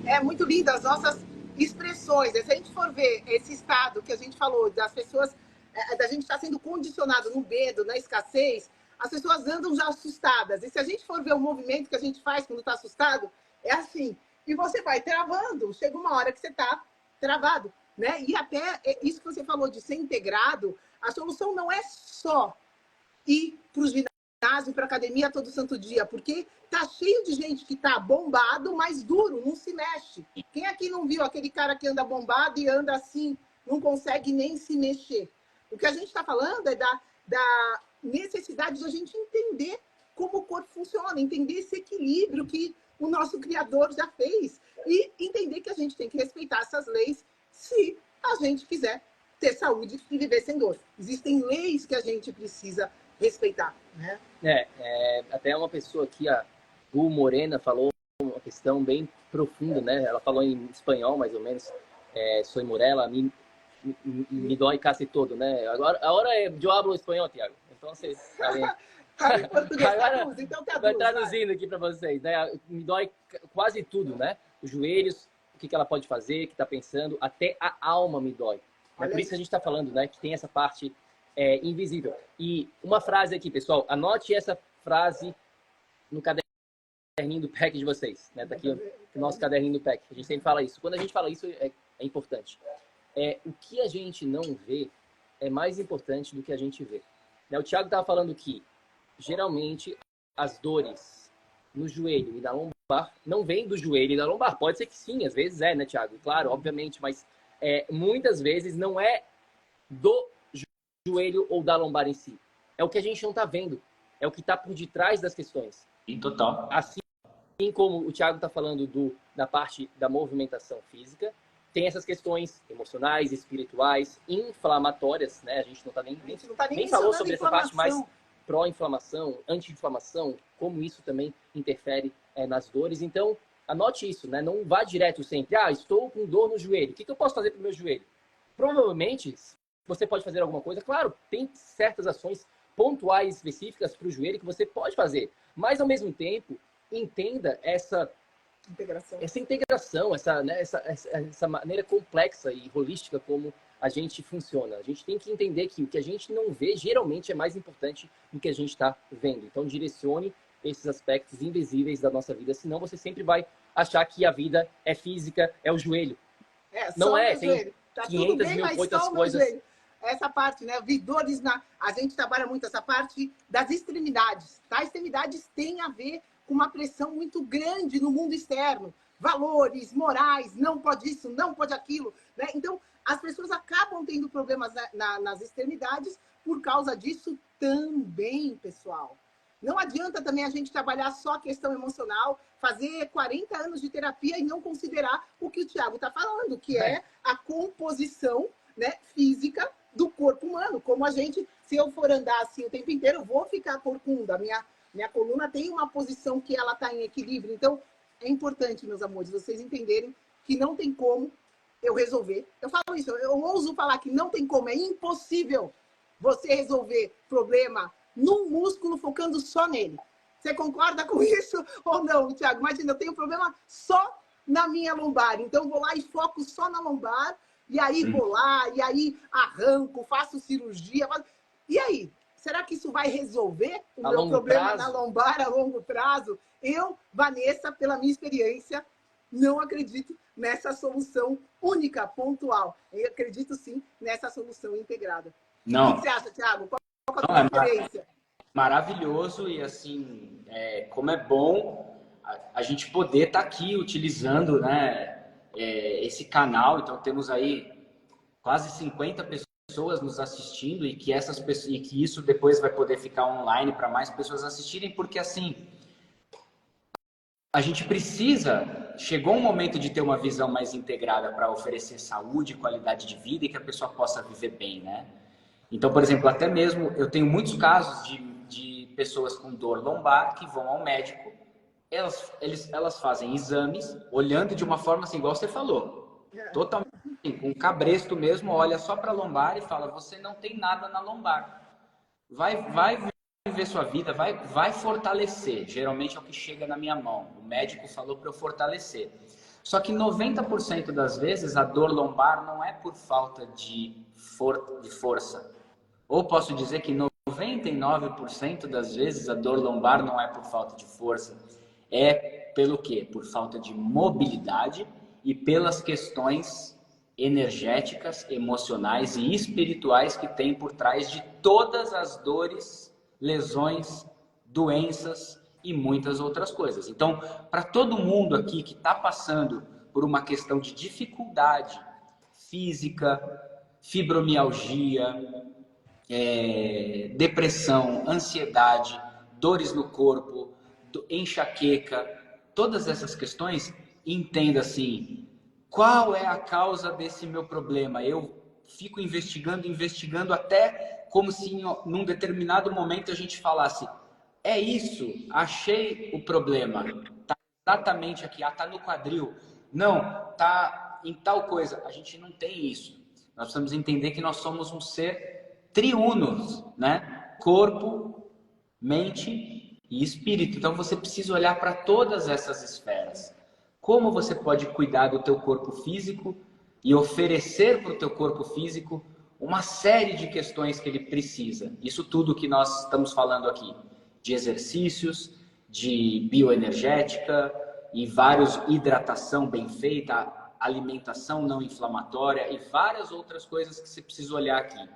É muito lindo as nossas expressões. Se a gente for ver esse estado que a gente falou, das pessoas, da gente estar sendo condicionado no medo, na escassez, as pessoas andam já assustadas. E se a gente for ver o movimento que a gente faz quando está assustado, é assim. E você vai travando, chega uma hora que você está travado, né? E até isso que você falou de ser integrado, a solução não é só ir para os ginásios, para a academia todo santo dia, porque tá cheio de gente que tá bombado, mas duro, não se mexe. Quem aqui não viu aquele cara que anda bombado e anda assim, não consegue nem se mexer? O que a gente está falando é da necessidade de a gente entender como o corpo funciona, entender esse equilíbrio que o nosso Criador já fez e entender que a gente tem que respeitar essas leis se a gente quiser ter saúde e viver sem dor. Existem leis que a gente precisa respeitar, né? Até uma pessoa aqui, a Gu Morena, falou uma questão bem profunda, né? Ela falou em espanhol, mais ou menos. Soy Morela, me dói casi todo, né? Agora eu hablo espanhol, Thiago. Então, vocês sabem. Agora, então vai traduzindo aqui para vocês, né? Me dói quase tudo, né? Os joelhos, o que ela pode fazer, o que está pensando, até a alma me dói. É por isso que a gente está falando, né? Que tem essa parte invisível. E uma frase aqui, pessoal, anote essa frase no caderninho do PEC de vocês, né? Tá aqui o nosso caderninho do PEC. A gente sempre fala isso. Quando a gente fala isso, é importante. O que a gente não vê é mais importante do que a gente vê. Né? O Thiago estava falando que geralmente as dores no joelho e na lombar não vêm do joelho e da lombar. Pode ser que sim, às vezes né, Thiago? Claro, obviamente, mas muitas vezes não é do joelho ou da lombar em si. É o que a gente não está vendo. É o que está por detrás das questões. Em total. Assim como o Thiago está falando da parte da movimentação física, tem essas questões emocionais, espirituais, inflamatórias, né? A gente não está nem falou sobre essa parte mais pró-inflamação, anti-inflamação, como isso também interfere nas dores. Então, anote isso, né? Não vá direto sempre, estou com dor no joelho, o que eu posso fazer para o meu joelho? Provavelmente, você pode fazer alguma coisa, claro, tem certas ações pontuais, específicas para o joelho que você pode fazer, mas ao mesmo tempo, entenda essa integração, essa maneira complexa e holística como a gente funciona. A gente tem que entender que o que a gente não vê geralmente é mais importante do que a gente está vendo. Então direcione esses aspectos invisíveis da nossa vida, senão você sempre vai achar que a vida é física, é o joelho. Não é, tem tá 500 mil outras coisas. Essa parte, né? Vidores a gente trabalha muito essa parte das extremidades, tá? As extremidades têm a ver com uma pressão muito grande no mundo externo. Valores, morais, não pode isso, não pode aquilo, né? Então, as pessoas acabam tendo problemas nas extremidades por causa disso também, pessoal. Não adianta também a gente trabalhar só a questão emocional, fazer 40 anos de terapia e não considerar o que o Thiago está falando, que é a composição, né, física do corpo humano. Como a gente, se eu for andar assim o tempo inteiro, eu vou ficar corcunda. Minha coluna tem uma posição que ela está em equilíbrio. Então, é importante, meus amores, vocês entenderem que não tem como eu resolver. Eu falo isso, eu ouso falar que não tem como, é impossível você resolver problema num músculo focando só nele. Você concorda com isso ou não, Thiago? Imagina, eu tenho problema só na minha lombar. Então, eu vou lá e foco só na lombar. E aí, vou lá, e aí arranco, faço cirurgia. E aí? Será que isso vai resolver o meu problema na lombar a longo prazo? Eu, Vanessa, pela minha experiência, não acredito nessa solução única, pontual. Eu acredito, sim, nessa solução integrada. Não. O que você acha, Thiago? Qual é a tua experiência? Maravilhoso e, assim, como é bom a gente poder estar aqui utilizando, né, esse canal. Então, temos aí quase 50 pessoas nos assistindo e que isso depois vai poder ficar online para mais pessoas assistirem, porque, assim, a gente chegou um momento de ter uma visão mais integrada para oferecer saúde, qualidade de vida e que a pessoa possa viver bem, né? Então, por exemplo, até mesmo eu tenho muitos casos de pessoas com dor lombar que vão ao médico, elas fazem exames, olhando de uma forma assim, igual você falou, totalmente assim, com cabresto mesmo, olha só para a lombar e fala, você não tem nada na lombar. Vai viver sua vida, vai fortalecer. Geralmente é o que chega na minha mão. O médico falou para eu fortalecer. Só que 90% das vezes a dor lombar não é por falta de força. Ou posso dizer que 99% das vezes a dor lombar não é por falta de força. É pelo quê? Por falta de mobilidade e pelas questões energéticas, emocionais e espirituais que tem por trás de todas as dores, lesões, doenças e muitas outras coisas. Então, para todo mundo aqui que está passando por uma questão de dificuldade física, fibromialgia, depressão, ansiedade, dores no corpo, enxaqueca, todas essas questões, entenda assim, qual é a causa desse meu problema? Eu fico investigando até como se num determinado momento a gente falasse, é isso, achei o problema, tá exatamente aqui, tá no quadril, não, tá em tal coisa. A gente não tem isso. Nós precisamos entender que nós somos um ser triuno, né? Corpo, mente e espírito. Então você precisa olhar para todas essas esferas. Como você pode cuidar do teu corpo físico e oferecer para o teu corpo físico uma série de questões que ele precisa. Isso tudo que nós estamos falando aqui, de exercícios, de bioenergética e vários, hidratação bem feita, alimentação não inflamatória e várias outras coisas que você precisa olhar aqui,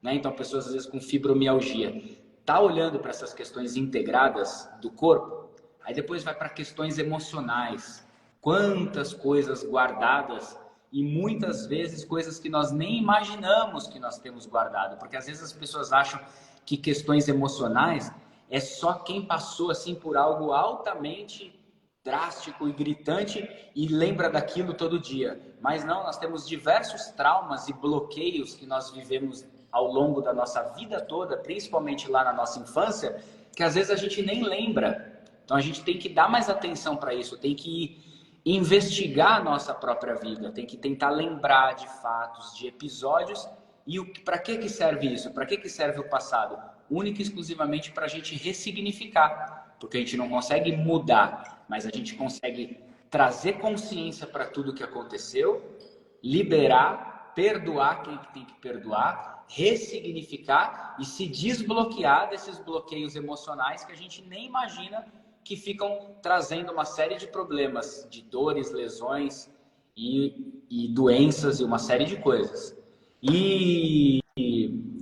né? Então, pessoas às vezes com fibromialgia, tá olhando para essas questões integradas do corpo, aí depois vai para questões emocionais. Quantas coisas guardadas e muitas vezes coisas que nós nem imaginamos que nós temos guardado, porque às vezes as pessoas acham que questões emocionais é só quem passou assim por algo altamente drástico e gritante e lembra daquilo todo dia. Mas não, nós temos diversos traumas e bloqueios que nós vivemos ao longo da nossa vida toda, principalmente lá na nossa infância, que às vezes a gente nem lembra. Então a gente tem que dar mais atenção para isso, tem que investigar a nossa própria vida, tem que tentar lembrar de fatos, de episódios. E para que serve isso? Para que serve o passado? Única e exclusivamente para a gente ressignificar, porque a gente não consegue mudar, mas a gente consegue trazer consciência para tudo que aconteceu, liberar, perdoar quem tem que perdoar, ressignificar e se desbloquear desses bloqueios emocionais que a gente nem imagina que ficam trazendo uma série de problemas, de dores, lesões e doenças e uma série de coisas. E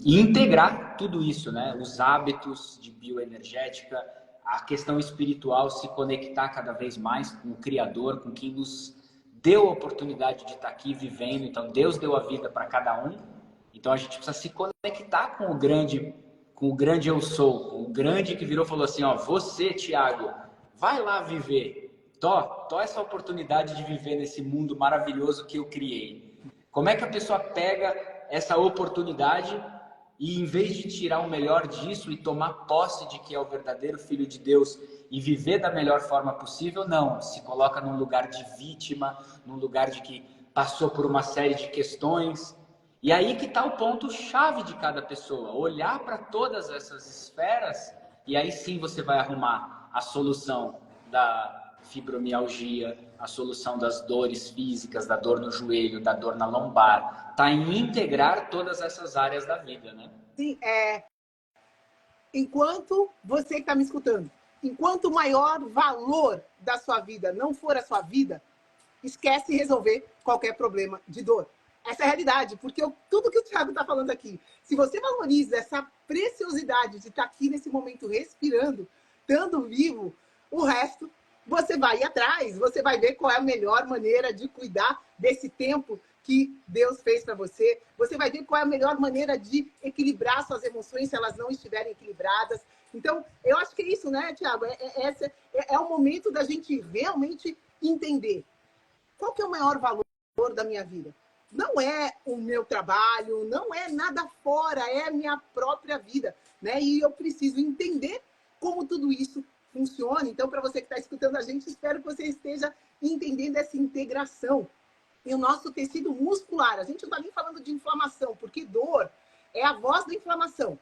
integrar tudo isso, né? Os hábitos de bioenergética, a questão espiritual, se conectar cada vez mais com o Criador, com quem nos deu a oportunidade de estar aqui vivendo. Então, Deus deu a vida para cada um. Então, a gente precisa se conectar com o grande eu sou, com o grande que virou e falou assim, ó, você, Thiago, vai lá viver. Tó essa oportunidade de viver nesse mundo maravilhoso que eu criei. Como é que a pessoa pega essa oportunidade e, em vez de tirar o melhor disso e tomar posse de que é o verdadeiro Filho de Deus e viver da melhor forma possível, não. Se coloca num lugar de vítima, num lugar de que passou por uma série de questões. E aí que está o ponto-chave de cada pessoa. Olhar para todas essas esferas e aí sim você vai arrumar a solução da fibromialgia, a solução das dores físicas, da dor no joelho, da dor na lombar. Está em integrar todas essas áreas da vida, né? Sim, enquanto você que está me escutando, enquanto o maior valor da sua vida não for a sua vida, esquece resolver qualquer problema de dor. Essa é a realidade, porque tudo que o Thiago está falando aqui, se você valoriza essa preciosidade de estar aqui nesse momento respirando, estando vivo, o resto você vai ir atrás, você vai ver qual é a melhor maneira de cuidar desse tempo que Deus fez para você. Você vai ver qual é a melhor maneira de equilibrar suas emoções se elas não estiverem equilibradas. Então, eu acho que é isso, né, Thiago? É o momento da gente realmente entender qual que é o maior valor da minha vida. não é o meu trabalho, não é nada fora, é a minha própria vida, né? E eu preciso entender como tudo isso funciona. Então, para você que está escutando a gente, espero que você esteja entendendo essa integração. E o nosso tecido muscular, a gente não está nem falando de inflamação, porque dor é a voz da inflamação.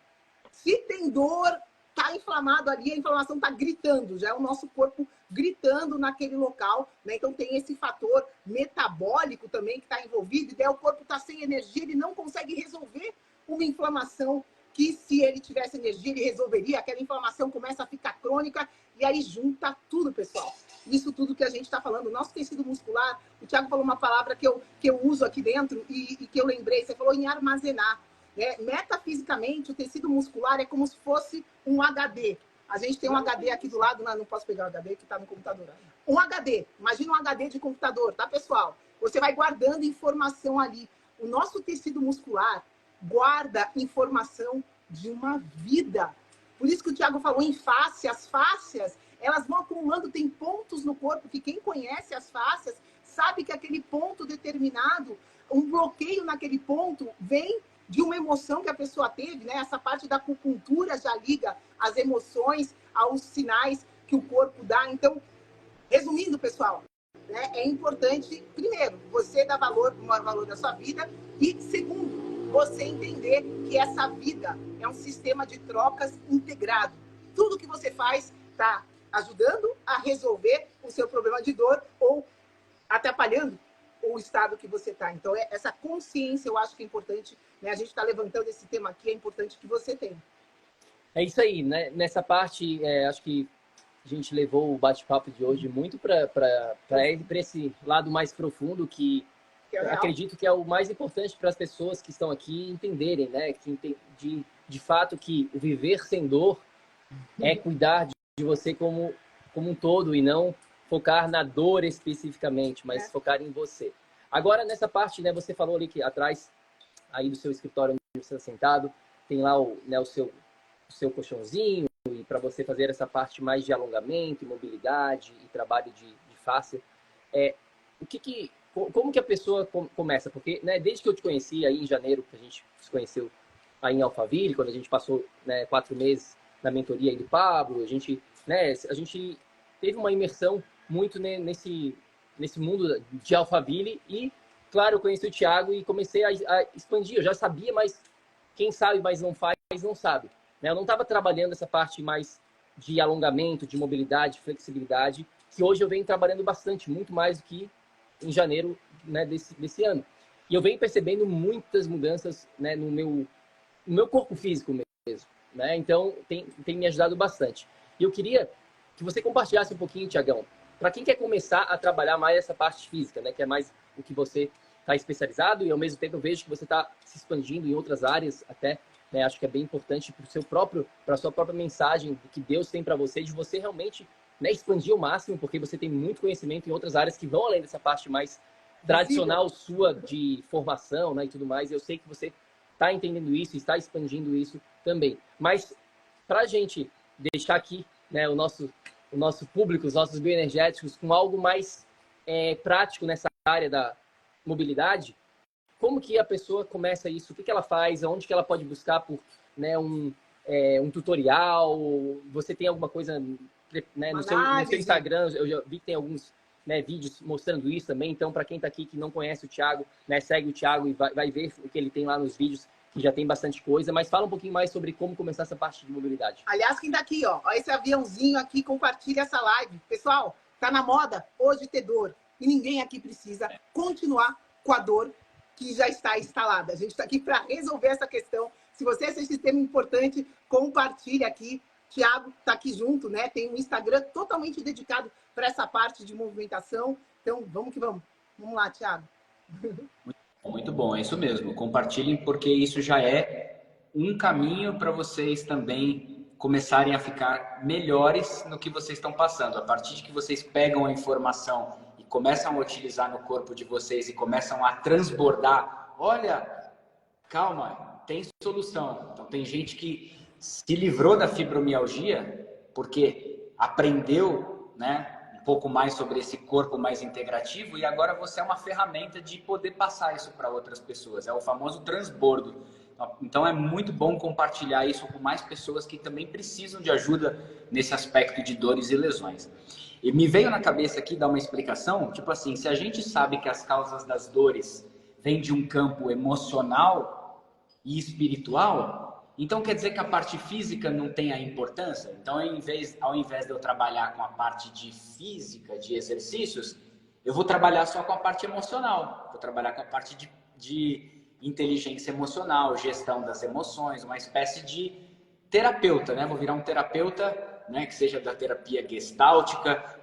Se tem dor, está inflamado ali, a inflamação está gritando, já é o nosso corpo gritando naquele local, né? Então tem esse fator metabólico também que está envolvido, e daí o corpo está sem energia, ele não consegue resolver uma inflamação que, se ele tivesse energia, ele resolveria. Aquela inflamação começa a ficar crônica e aí junta tudo, pessoal. Isso tudo que a gente está falando. O nosso tecido muscular, o Thiago falou uma palavra que eu uso aqui dentro e que eu lembrei, você falou em armazenar. Metafisicamente, o tecido muscular é como se fosse um HD. A gente tem um HD aqui do lado, não posso pegar o HD que está no computador. Um HD, imagina um HD de computador, tá, pessoal? Você vai guardando informação ali. O nosso tecido muscular guarda informação de uma vida. Por isso que o Thiago falou em face, as fáscias, elas vão acumulando, tem pontos no corpo que quem conhece as fáscias sabe que aquele ponto determinado, um bloqueio naquele ponto vem de uma emoção que a pessoa teve, né? Essa parte da acupuntura já liga as emoções aos sinais que o corpo dá. Então, resumindo, pessoal, né, é importante, primeiro, você dar valor, o maior valor da sua vida, e segundo, você entender que essa vida é um sistema de trocas integrado. Tudo que você faz está ajudando a resolver o seu problema de dor ou atrapalhando o estado que você está. Então, essa consciência eu acho que é importante, né? A gente está levantando esse tema aqui, é importante que você tenha. É isso aí, né? Nessa parte, acho que a gente levou o bate-papo de hoje muito para esse lado mais profundo, que acredito que é o mais importante para as pessoas que estão aqui entenderem, né? De fato que o viver sem dor é cuidar de você como um todo e não focar na dor especificamente, mas focar em você. Agora, nessa parte, né, você falou ali que atrás aí do seu escritório onde você está sentado, tem lá o seu colchãozinho, e para você fazer essa parte mais de alongamento, mobilidade e trabalho de face. Como que a pessoa começa? Porque, né, desde que eu te conheci aí em janeiro, que a gente se conheceu aí em Alphaville, quando a gente passou, né, 4 meses na mentoria aí do Pablo, a gente teve uma imersão muito nesse mundo de Alphaville e, claro, eu conheci o Thiago e comecei a expandir. Eu já sabia, mas quem sabe, mas não faz, não sabe. Eu não estava trabalhando essa parte mais de alongamento, de mobilidade, flexibilidade, que hoje eu venho trabalhando bastante, muito mais do que em janeiro, né, desse ano. E eu venho percebendo muitas mudanças, né, no meu corpo físico mesmo. Né? Então, tem me ajudado bastante. E eu queria que você compartilhasse um pouquinho, Thiagão, para quem quer começar a trabalhar mais essa parte física, né, que é mais o que você está especializado, e ao mesmo tempo eu vejo que você está se expandindo em outras áreas até, né, acho que é bem importante para a sua própria mensagem que Deus tem para você, de você realmente, né, expandir ao máximo, porque você tem muito conhecimento em outras áreas que vão além dessa parte mais tradicional sua de formação, né, e tudo mais. Eu sei que você está entendendo isso, está expandindo isso também. Mas para a gente deixar aqui, né, o nosso público, os nossos bioenergéticos, com algo mais prático nessa área da mobilidade, como que a pessoa começa isso? O que ela faz? Onde que ela pode buscar por, né, um tutorial? Você tem alguma coisa, né, no seu Instagram? Eu já vi que tem alguns, né, vídeos mostrando isso também. Então, para quem está aqui que não conhece o Thiago, né, segue o Thiago e vai ver o que ele tem lá nos vídeos, que já tem bastante coisa. Mas fala um pouquinho mais sobre como começar essa parte de mobilidade. Aliás, quem tá aqui, ó esse aviãozinho aqui, compartilha essa live. Pessoal, tá na moda hoje ter dor. E ninguém aqui precisa continuar com a dor que já está instalada. A gente está aqui para resolver essa questão. Se você acha esse tema importante, compartilhe aqui. Thiago está aqui junto, né? Tem um Instagram totalmente dedicado para essa parte de movimentação. Então, vamos que vamos. Vamos lá, Thiago. Muito bom, é isso mesmo. Compartilhem, porque isso já é um caminho para vocês também começarem a ficar melhores no que vocês estão passando. A partir de que vocês pegam a informação e começam a utilizar no corpo de vocês e começam a transbordar, olha, calma, tem solução. Então, tem gente que se livrou da fibromialgia porque aprendeu, né, pouco mais sobre esse corpo mais integrativo, e agora você é uma ferramenta de poder passar isso para outras pessoas. É o famoso transbordo. Então é muito bom compartilhar isso com mais pessoas que também precisam de ajuda nesse aspecto de dores e lesões. E me veio na cabeça aqui dar uma explicação, tipo assim, se a gente sabe que as causas das dores vêm de um campo emocional e espiritual, então quer dizer que a parte física não tem a importância? Então ao invés de eu trabalhar com a parte de física, de exercícios, eu vou trabalhar só com a parte emocional, vou trabalhar com a parte de inteligência emocional, gestão das emoções, uma espécie de terapeuta, né? Vou virar um terapeuta, né, que seja da terapia gestáltica,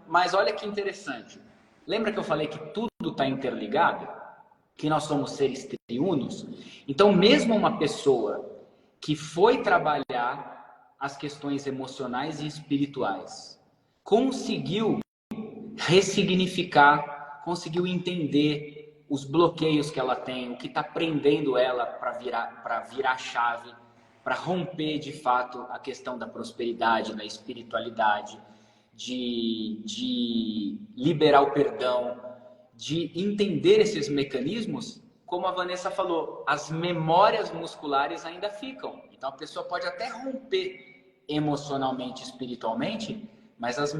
mas olha que interessante. Lembra que eu falei que tudo está interligado? Que nós somos seres triunos? Então, mesmo uma pessoa que foi trabalhar as questões emocionais e espirituais, conseguiu ressignificar, conseguiu entender os bloqueios que ela tem, o que está prendendo ela para virar a chave, para romper de fato a questão da prosperidade, da espiritualidade, de liberar o perdão, de entender esses mecanismos. Como a Vanessa falou, as memórias musculares ainda ficam. Então a pessoa pode até romper emocionalmente, espiritualmente, mas as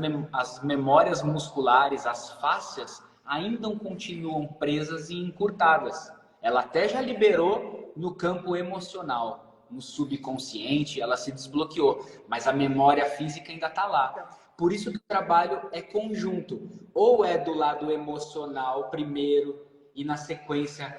memórias musculares, as fáscias, ainda continuam presas e encurtadas. Ela até já liberou no campo emocional, no subconsciente, ela se desbloqueou, mas a memória física ainda está lá. Por isso que o trabalho é conjunto. Ou é do lado emocional primeiro e na sequência,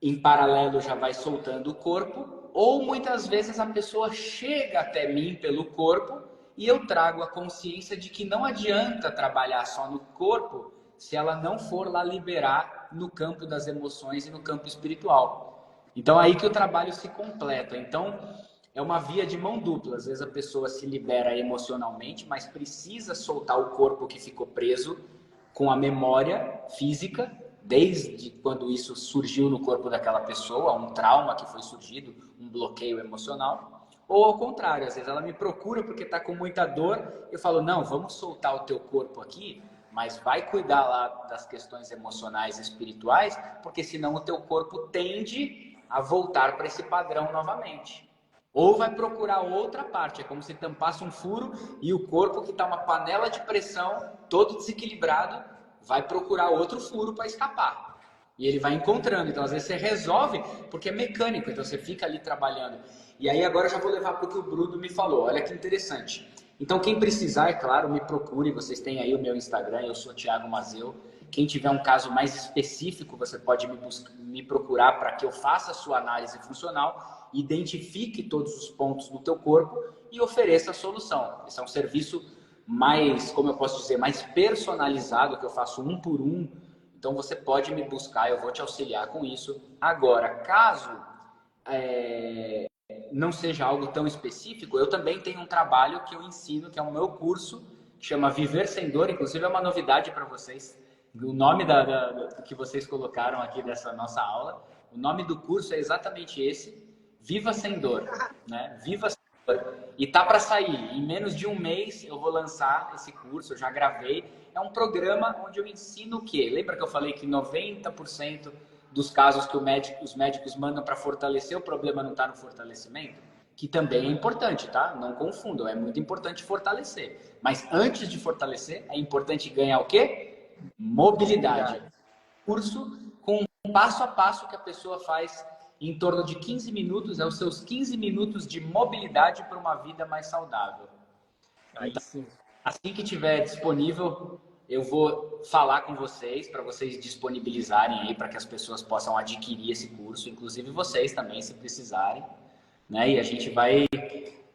em paralelo, já vai soltando o corpo, ou muitas vezes a pessoa chega até mim pelo corpo e eu trago a consciência de que não adianta trabalhar só no corpo se ela não for lá liberar no campo das emoções e no campo espiritual. Então, aí que o trabalho se completa. Então, é uma via de mão dupla. Às vezes a pessoa se libera emocionalmente, mas precisa soltar o corpo que ficou preso com a memória física, desde quando isso surgiu no corpo daquela pessoa, um trauma que foi surgido, um bloqueio emocional. Ou ao contrário, às vezes ela me procura porque está com muita dor, eu falo, não, vamos soltar o teu corpo aqui, mas vai cuidar lá das questões emocionais e espirituais, porque senão o teu corpo tende a voltar para esse padrão novamente. Ou vai procurar outra parte, é como se tampasse um furo e o corpo que está uma panela de pressão, todo desequilibrado, vai procurar outro furo para escapar. E ele vai encontrando. Então, às vezes você resolve porque é mecânico, então você fica ali trabalhando. E aí agora eu já vou levar para o que o Bruno me falou. Olha que interessante. Então, quem precisar, é claro, me procure. Vocês têm aí o meu Instagram, eu sou Thiago Mazeu. Quem tiver um caso mais específico, você pode me procurar para que eu faça a sua análise funcional, identifique todos os pontos do teu corpo e ofereça a solução. Esse é um serviço mais, como eu posso dizer, mais personalizado, que eu faço um por um. Então, você pode me buscar, eu vou te auxiliar com isso. Agora, caso não seja algo tão específico, eu também tenho um trabalho que eu ensino, que é o meu curso, que chama Viver Sem Dor. Inclusive é uma novidade para vocês, o nome do que vocês colocaram aqui dessa nossa aula, o nome do curso é exatamente esse, Viva Sem Dor, né? Viva Sem Dor. E tá para sair, em menos de um mês eu vou lançar esse curso, eu já gravei. É um programa onde eu ensino o quê? Lembra que eu falei que 90% dos casos que os médicos mandam para fortalecer, o problema não está no fortalecimento? Que também é importante, tá? Não confundam, é muito importante fortalecer. Mas antes de fortalecer, é importante ganhar o quê? Mobilidade. Curso com um passo a passo que a pessoa faz em torno de 15 minutos, é os seus 15 minutos de mobilidade para uma vida mais saudável. Então, assim que tiver disponível, eu vou falar com vocês, para vocês disponibilizarem aí, para que as pessoas possam adquirir esse curso, inclusive vocês também, se precisarem, né? E a gente vai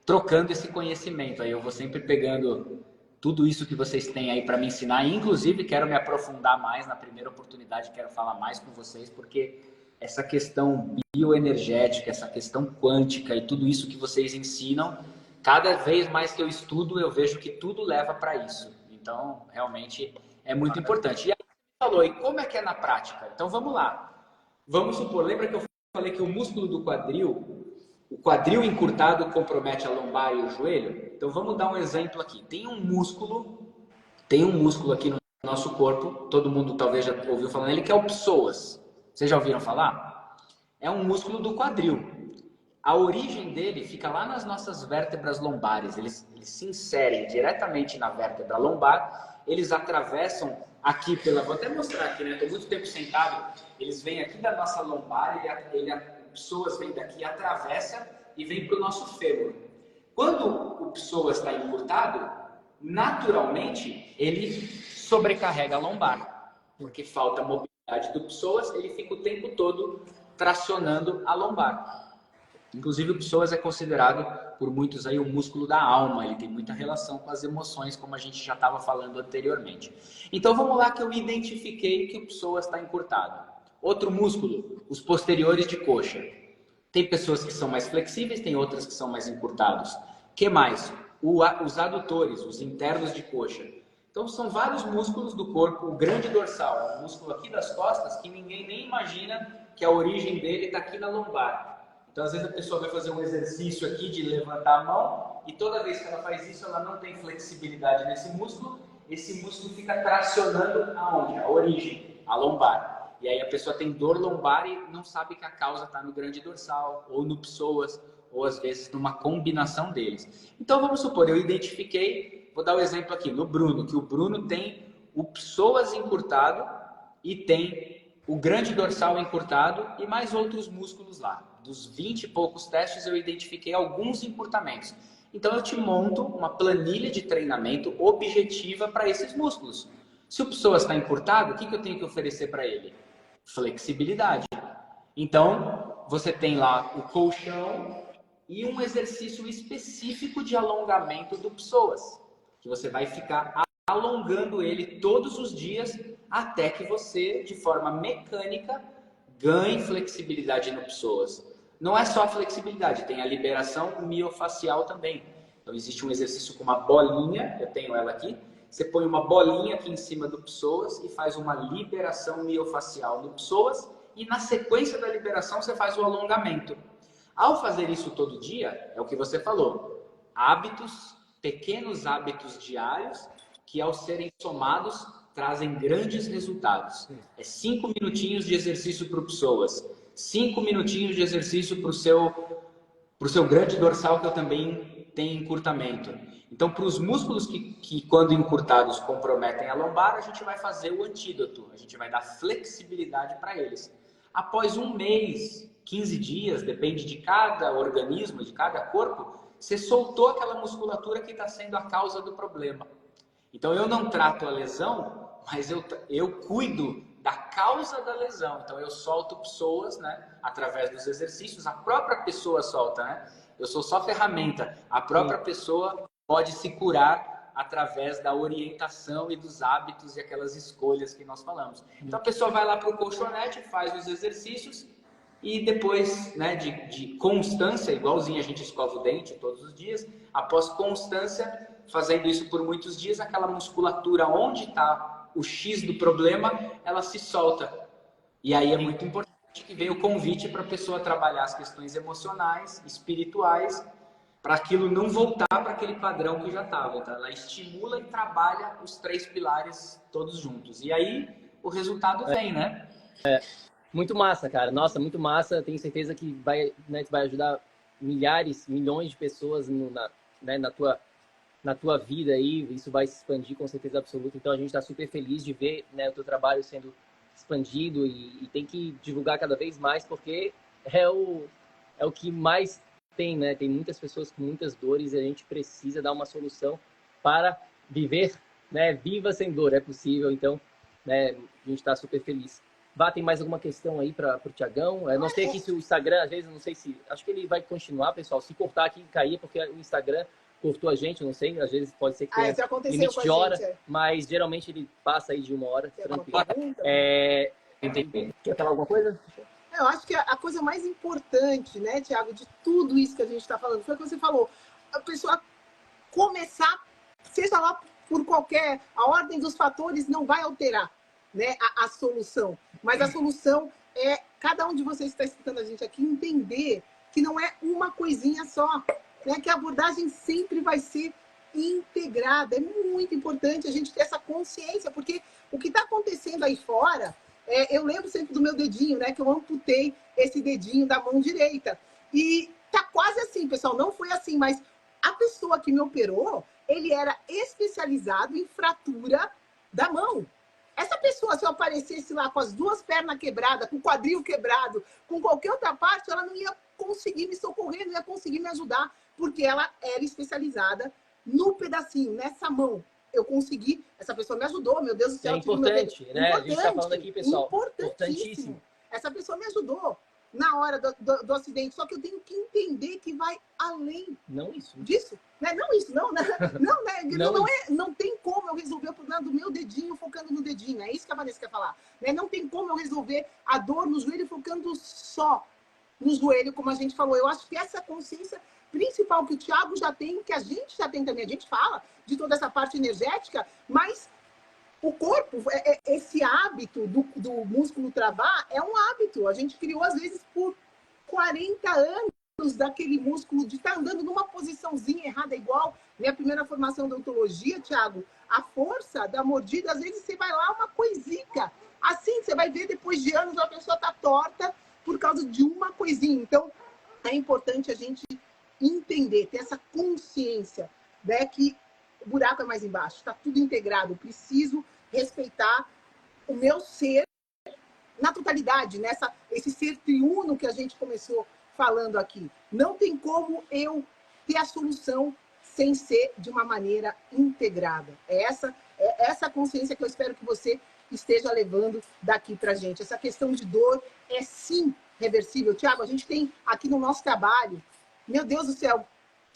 trocando esse conhecimento aí. Eu vou sempre pegando tudo isso que vocês têm aí para me ensinar, e inclusive quero me aprofundar mais na primeira oportunidade, quero falar mais com vocês, porque essa questão bioenergética, essa questão quântica e tudo isso que vocês ensinam, cada vez mais que eu estudo, eu vejo que tudo leva para isso. Então, realmente é muito importante. E aí você falou, e como é que é na prática? Então, vamos lá. Vamos supor, lembra que eu falei que o músculo do quadril, o quadril encurtado compromete a lombar e o joelho? Então, vamos dar um exemplo aqui. Tem um músculo tem um músculo aqui no nosso corpo, todo mundo talvez já ouviu falar nele, que é o psoas. Vocês já ouviram falar? É um músculo do quadril. A origem dele fica lá nas nossas vértebras lombares. Eles se inserem diretamente na vértebra lombar. Eles atravessam aqui pela... Vou até mostrar aqui, né? Estou muito tempo sentado. Eles vêm aqui da nossa lombar. O psoas vem daqui, atravessa e vem para o nosso fêmur. Quando o psoas está encurtado, naturalmente ele sobrecarrega a lombar. Porque falta mobilidade do psoas, ele fica o tempo todo tracionando a lombar. Inclusive, o psoas é considerado por muitos aí o músculo da alma. Ele tem muita relação com as emoções, como a gente já estava falando anteriormente. Então, vamos lá que eu identifiquei que o psoas está encurtado. Outro músculo, os posteriores de coxa. Tem pessoas que são mais flexíveis, tem outras que são mais encurtados. Que mais? Os adutores, os internos de coxa. Então, são vários músculos do corpo. O grande dorsal é um músculo aqui das costas que ninguém nem imagina que a origem dele está aqui na lombar. Então, às vezes a pessoa vai fazer um exercício aqui de levantar a mão e toda vez que ela faz isso, ela não tem flexibilidade nesse músculo. Esse músculo fica tracionando aonde? A origem, a lombar. E aí a pessoa tem dor lombar e não sabe que a causa está no grande dorsal ou no psoas ou às vezes numa combinação deles. Então, vamos supor, eu identifiquei, vou dar o um exemplo aqui, no Bruno, que o Bruno tem o psoas encurtado e tem o grande dorsal encurtado e mais outros músculos lá. Dos 20 e poucos testes, eu identifiquei alguns encurtamentos. Então, eu te monto uma planilha de treinamento objetiva para esses músculos. Se o psoas está encurtado, o que eu tenho que oferecer para ele? Flexibilidade. Então, você tem lá o colchão e um exercício específico de alongamento do psoas, que você vai ficar alongando ele todos os dias até que você, de forma mecânica, ganhe flexibilidade no psoas. Não é só a flexibilidade, tem a liberação miofacial também. Então, existe um exercício com uma bolinha, eu tenho ela aqui. Você põe uma bolinha aqui em cima do psoas e faz uma liberação miofacial no psoas. E na sequência da liberação, você faz o alongamento. Ao fazer isso todo dia, é o que você falou. Hábitos, pequenos hábitos diários, que ao serem somados, trazem grandes resultados. É 5 minutinhos de exercício para o psoas. 5 minutinhos de exercício para o seu grande dorsal, que eu também tenho encurtamento. Então, para os músculos que, quando encurtados, comprometem a lombar, a gente vai fazer o antídoto. A gente vai dar flexibilidade para eles. Após um mês, 15 dias, depende de cada organismo, de cada corpo, você soltou aquela musculatura que está sendo a causa do problema. Então, eu não trato a lesão, mas eu cuido da causa da lesão. Então, eu solto psoas, né, através dos exercícios. A própria pessoa solta, né? Eu sou só ferramenta. A própria pessoa pode se curar através da orientação e dos hábitos e aquelas escolhas que nós falamos. Então, a pessoa vai lá para o colchonete, faz os exercícios e depois, né, de constância, igualzinho a gente escova o dente todos os dias, após constância, fazendo isso por muitos dias, aquela musculatura onde está o X do problema, ela se solta. E aí é muito importante que venha o convite para a pessoa trabalhar as questões emocionais, espirituais, para aquilo não voltar para aquele padrão que já estava. Então, ela estimula e trabalha os 3 pilares todos juntos. E aí o resultado vem, né? Muito massa, cara. Nossa, muito massa. Tenho certeza que vai ajudar milhares, milhões de pessoas na tua vida aí. Isso vai se expandir com certeza absoluta. Então, a gente está super feliz de ver, né, o teu trabalho sendo expandido e tem que divulgar cada vez mais, porque é o que mais tem, né? Tem muitas pessoas com muitas dores e a gente precisa dar uma solução para viver, né? Viva sem dor, é possível. Então, né, a gente está super feliz. Vá, tem mais alguma questão aí para o Thiagão? Eu não sei aqui se o Instagram, às vezes, não sei se... Acho que ele vai continuar, pessoal. Se cortar aqui, cair, porque o Instagram cortou a gente, não sei. Às vezes pode ser que tenha limite de hora, mas geralmente ele passa aí de 1 hora. Tranquilo. Quer falar alguma coisa? Eu acho que a coisa mais importante, né, Thiago, de tudo isso que a gente está falando, foi o que você falou. A pessoa começar, seja lá por qualquer... A ordem dos fatores não vai alterar, né, a solução. Mas a solução é cada um de vocês que está escutando a gente aqui entender que não é uma coisinha só, né, que a abordagem sempre vai ser integrada. É muito importante a gente ter essa consciência, porque o que está acontecendo aí fora, eu lembro sempre do meu dedinho, né? Que eu amputei esse dedinho da mão direita. E tá quase assim, pessoal, não foi assim, mas a pessoa que me operou, ele era especializado em fratura da mão. Essa pessoa, se eu aparecesse lá com as duas pernas quebradas, com o quadril quebrado, com qualquer outra parte, ela não ia conseguir me socorrer, não ia conseguir me ajudar, porque ela era especializada no pedacinho, nessa mão. Eu consegui, essa pessoa me ajudou, meu Deus do céu. É importante, né? Importante, a gente está falando aqui, pessoal. Importantíssimo. Essa pessoa me ajudou na hora do acidente, só que eu tenho que entender que vai além não isso. disso. Né? Não isso, não, né? Não, né? Não tem como eu resolver o problema do meu dedinho focando no dedinho. É isso que a Vanessa quer falar. Né? Não tem como eu resolver a dor no joelho focando só no joelho, como a gente falou. Eu acho que essa consciência principal que o Thiago já tem, que a gente já tem também, a gente fala de toda essa parte energética, mas o corpo, esse hábito do músculo travar é um hábito. A gente criou, às vezes, por 40 anos daquele músculo de estar andando numa posiçãozinha errada, igual minha primeira formação de odontologia, Thiago, a força da mordida, às vezes você vai lá, uma coisica. Assim, você vai ver depois de anos a pessoa tá torta por causa de uma coisinha. Então, é importante a gente entender, ter essa consciência, né, que o buraco é mais embaixo, está tudo integrado. Eu preciso respeitar o meu ser na totalidade, esse ser triuno que a gente começou falando aqui. Não tem como eu ter a solução sem ser de uma maneira integrada. É essa consciência que eu espero que você esteja levando daqui para a gente. Essa questão de dor é sim reversível. Thiago, a gente tem aqui no nosso trabalho, meu Deus do céu,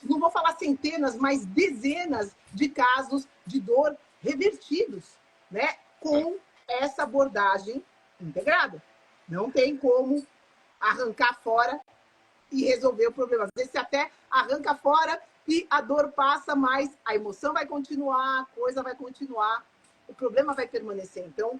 não vou falar centenas, mas dezenas de casos de dor revertidos, né? Com essa abordagem integrada. Não tem como arrancar fora e resolver o problema. Às vezes você até arranca fora e a dor passa, mas a emoção vai continuar, a coisa vai continuar, o problema vai permanecer. Então,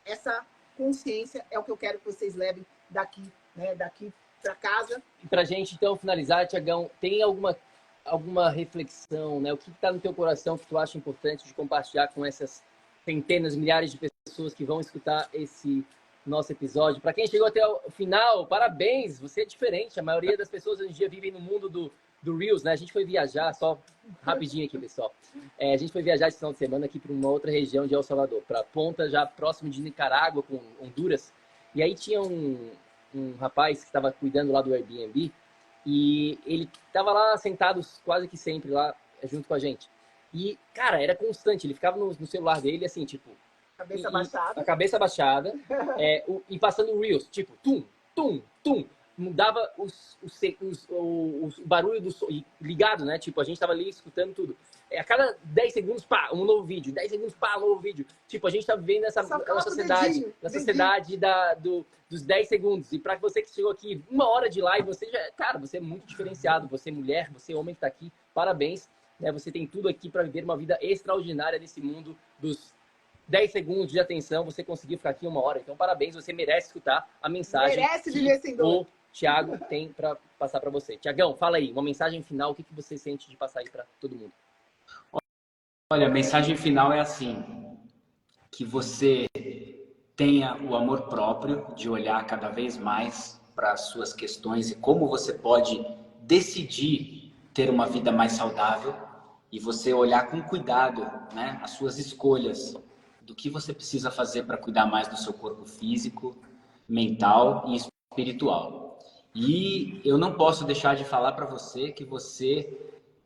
essa consciência é o que eu quero que vocês levem daqui, né? Daqui para casa. E para a gente, então, finalizar, Thiagão, tem alguma reflexão, né? O que está no teu coração que tu acha importante de compartilhar com essas centenas, milhares de pessoas que vão escutar esse nosso episódio? Para quem chegou até o final, parabéns, você é diferente. A maioria das pessoas hoje em dia vivem no mundo do Reels, né? A gente foi viajar, só rapidinho aqui, pessoal. A gente foi viajar esse final de semana aqui para uma outra região de El Salvador, para a ponta já próximo de Nicarágua, com Honduras. E aí tinha um rapaz que estava cuidando lá do Airbnb e ele estava lá sentado quase que sempre lá junto com a gente. E, cara, era constante. Ele ficava no celular dele, assim, tipo... Cabeça baixada. A cabeça baixada. E passando o Reels, tipo, tum, tum, tum. Mudava o barulho do som. Ligado, né? Tipo, a gente tava ali escutando tudo. A cada 10 segundos, pá, um novo vídeo. 10 segundos, pá, um novo vídeo. Tipo, a gente tá vivendo nessa sociedade, dos 10 segundos. E pra você que chegou aqui, 1 hora de live, você já... Cara, você é muito diferenciado. Você é mulher, você é homem que tá aqui. Parabéns. Né? Você tem tudo aqui para viver uma vida extraordinária nesse mundo dos 10 segundos de atenção. Você conseguiu ficar aqui 1 hora. Então, parabéns. Você merece escutar a mensagem que o Thiago tem para passar para você. Thiagão, fala aí. Uma mensagem final. O que você sente de passar aí para todo mundo? Olha, a mensagem final é assim. Que você tenha o amor próprio de olhar cada vez mais para as suas questões e como você pode decidir ter uma vida mais saudável e você olhar com cuidado, né, as suas escolhas do que você precisa fazer para cuidar mais do seu corpo físico, mental e espiritual. E eu não posso deixar de falar para você que você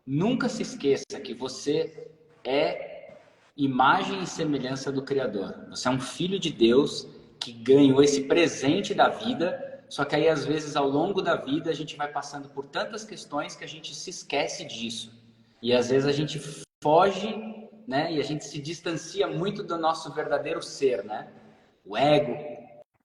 nunca se esqueça que você é imagem e semelhança do Criador. Você é um filho de Deus que ganhou esse presente da vida, só que aí às vezes ao longo da vida a gente vai passando por tantas questões que a gente se esquece disso. E às vezes a gente foge, né? E a gente se distancia muito do nosso verdadeiro ser, né? O ego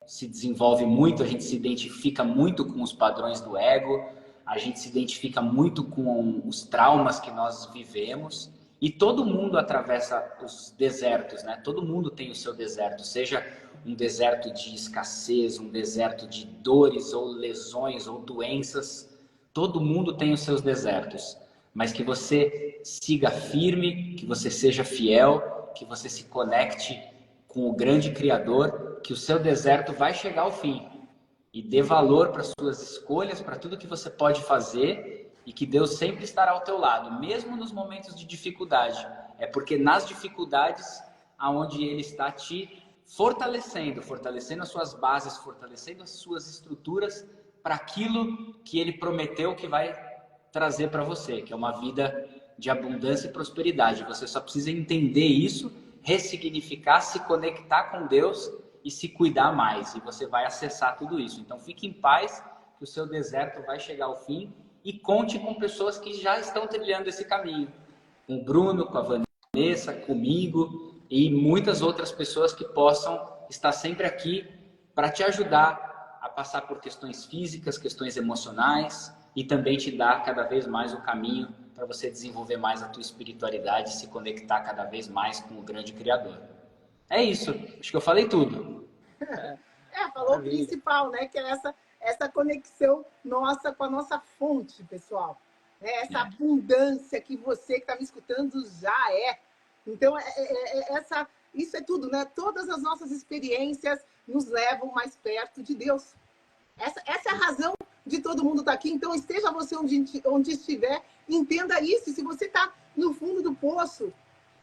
se desenvolve muito, a gente se identifica muito com os padrões do ego, a gente se identifica muito com os traumas que nós vivemos. E todo mundo atravessa os desertos, né? Todo mundo tem o seu deserto, seja um deserto de escassez, um deserto de dores ou lesões ou doenças. Todo mundo tem os seus desertos. mas que você siga firme, que você seja fiel, que você se conecte com o grande Criador, que o seu deserto vai chegar ao fim. E dê valor para suas escolhas, para tudo que você pode fazer, e que Deus sempre estará ao teu lado, mesmo nos momentos de dificuldade. É porque nas dificuldades aonde Ele está te fortalecendo as suas bases, fortalecendo as suas estruturas para aquilo que Ele prometeu que vai trazer para você, que é uma vida de abundância e prosperidade. Você só precisa entender isso, ressignificar, se conectar com Deus e se cuidar mais. E você vai acessar tudo isso. Então fique em paz, que o seu deserto vai chegar ao fim, e conte com pessoas que já estão trilhando esse caminho. Com o Bruno, com a Vanessa, comigo e muitas outras pessoas que possam estar sempre aqui para te ajudar a passar por questões físicas, questões emocionais, e também te dar cada vez mais o caminho para você desenvolver mais a tua espiritualidade e se conectar cada vez mais com o grande Criador. É isso. Acho que eu falei tudo. Falou o principal, né? Que é essa conexão nossa com a nossa fonte, pessoal. Essa abundância que você que está me escutando já é. Então, isso é tudo, né? Todas as nossas experiências nos levam mais perto de Deus. Essa é a razão de todo mundo estar aqui. Então, esteja você onde estiver, entenda isso. E se você está no fundo do poço,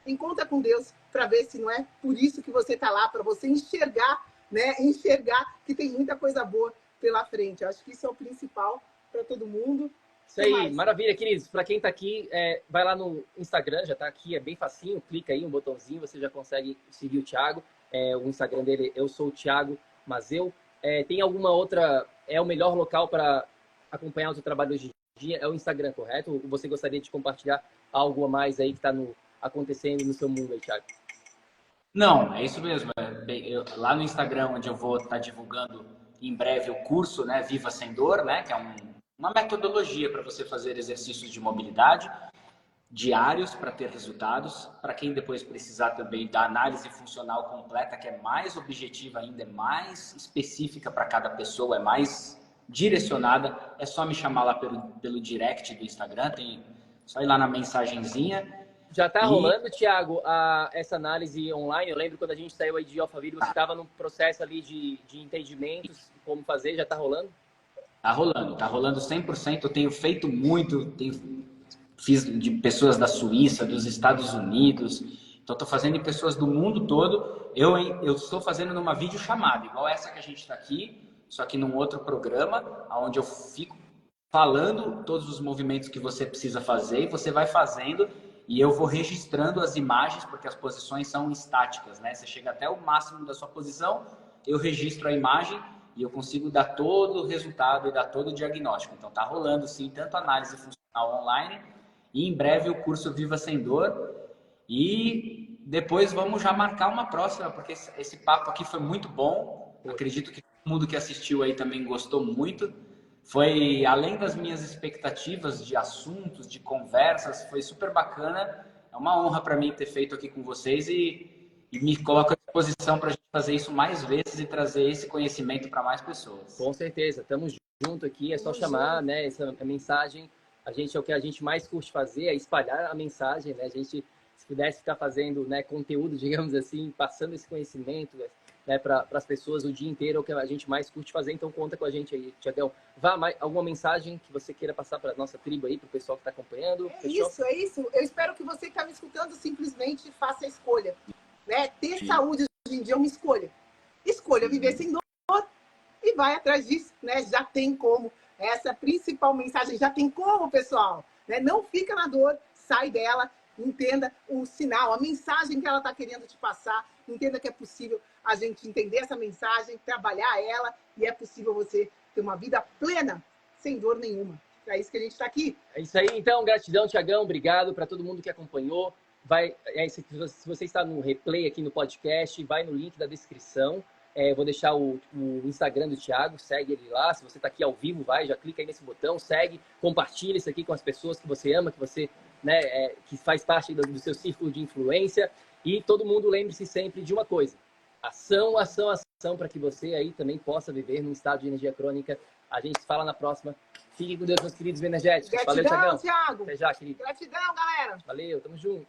encontra com Deus para ver se não é por isso que você está lá, para você enxergar, né? Enxergar que tem muita coisa boa pela frente. Eu acho que isso é o principal para todo mundo. Isso aí, maravilha, queridos. Para quem está aqui, vai lá no Instagram, já está aqui, é bem facinho, clica aí, um botãozinho, você já consegue seguir o Thiago. O Instagram dele, eu sou o Thiago Mazeu. Tem alguma outra, o melhor local para acompanhar o seu trabalho hoje em dia? É o Instagram, correto? Ou você gostaria de compartilhar algo a mais aí que está acontecendo no seu mundo aí, Thiago? Não, é isso mesmo. Lá no Instagram, onde eu vou estar divulgando em breve o curso, né, Viva Sem Dor, né, que é uma metodologia para você fazer exercícios de mobilidade diários para ter resultados. Para quem depois precisar também da análise funcional completa, que é mais objetiva ainda, é mais específica para cada pessoa, é mais direcionada, é só me chamar lá pelo direct do Instagram, só ir lá na mensagenzinha. Já está rolando, Thiago, essa análise online? Eu lembro quando a gente saiu aí de Alphaville, você estava num processo ali de entendimentos, como fazer, já está rolando? Tá rolando 100%. Eu tenho feito muito, fiz de pessoas da Suíça, dos Estados Unidos, então estou fazendo em pessoas do mundo todo. Eu estou fazendo numa videochamada, igual essa que a gente está aqui, só que num outro programa, onde eu fico falando todos os movimentos que você precisa fazer, e você vai fazendo, e eu vou registrando as imagens, porque as posições são estáticas, né? Você chega até o máximo da sua posição, eu registro a imagem, e eu consigo dar todo o resultado e dar todo o diagnóstico. Então tá rolando sim, tanto análise funcional online, e em breve o curso Viva Sem Dor. E depois vamos já marcar uma próxima, porque esse papo aqui foi muito bom. Eu acredito que todo mundo que assistiu aí também gostou muito. Foi além das minhas expectativas de assuntos, de conversas, foi super bacana. É uma honra para mim ter feito aqui com vocês e me coloco à disposição para a gente fazer isso mais vezes e trazer esse conhecimento para mais pessoas. Com certeza, estamos junto aqui, é só chamar, né? Essa mensagem, é o que a gente mais curte fazer, é espalhar a mensagem, né? A gente, se pudesse ficar fazendo, né, conteúdo, digamos assim, passando esse conhecimento, né, para as pessoas o dia inteiro, é o que a gente mais curte fazer. Então conta com a gente aí, Thiagão. Alguma mensagem que você queira passar para a nossa tribo aí, para o pessoal que está acompanhando? É isso. Eu espero que você que está me escutando simplesmente faça a escolha. Né? Ter saúde hoje em dia é uma escolha. Escolha viver sem dor e vai atrás disso, né? Já tem como. Essa é a principal mensagem, já tem como, pessoal. Né? Não fica na dor, sai dela, entenda o sinal, a mensagem que ela está querendo te passar, entenda que é possível a gente entender essa mensagem, trabalhar ela, e é possível você ter uma vida plena, sem dor nenhuma. É isso que a gente está aqui. É isso aí, então, gratidão, Thiagão, obrigado para todo mundo que acompanhou. Se você está no replay aqui no podcast, vai no link da descrição. Vou deixar o Instagram do Thiago, segue ele lá. Se você está aqui ao vivo, já clica aí nesse botão, segue, compartilha isso aqui com as pessoas que você ama, que você, né, que faz parte do seu círculo de influência. E todo mundo lembre-se sempre de uma coisa: ação, ação, ação, para que você aí também possa viver num estado de energia crônica A gente se fala na próxima. Fiquem com Deus, meus queridos energéticos. Gratidão, Valeu, Thiagão. Thiago. Até já, querido. Gratidão, galera. Valeu, tamo junto.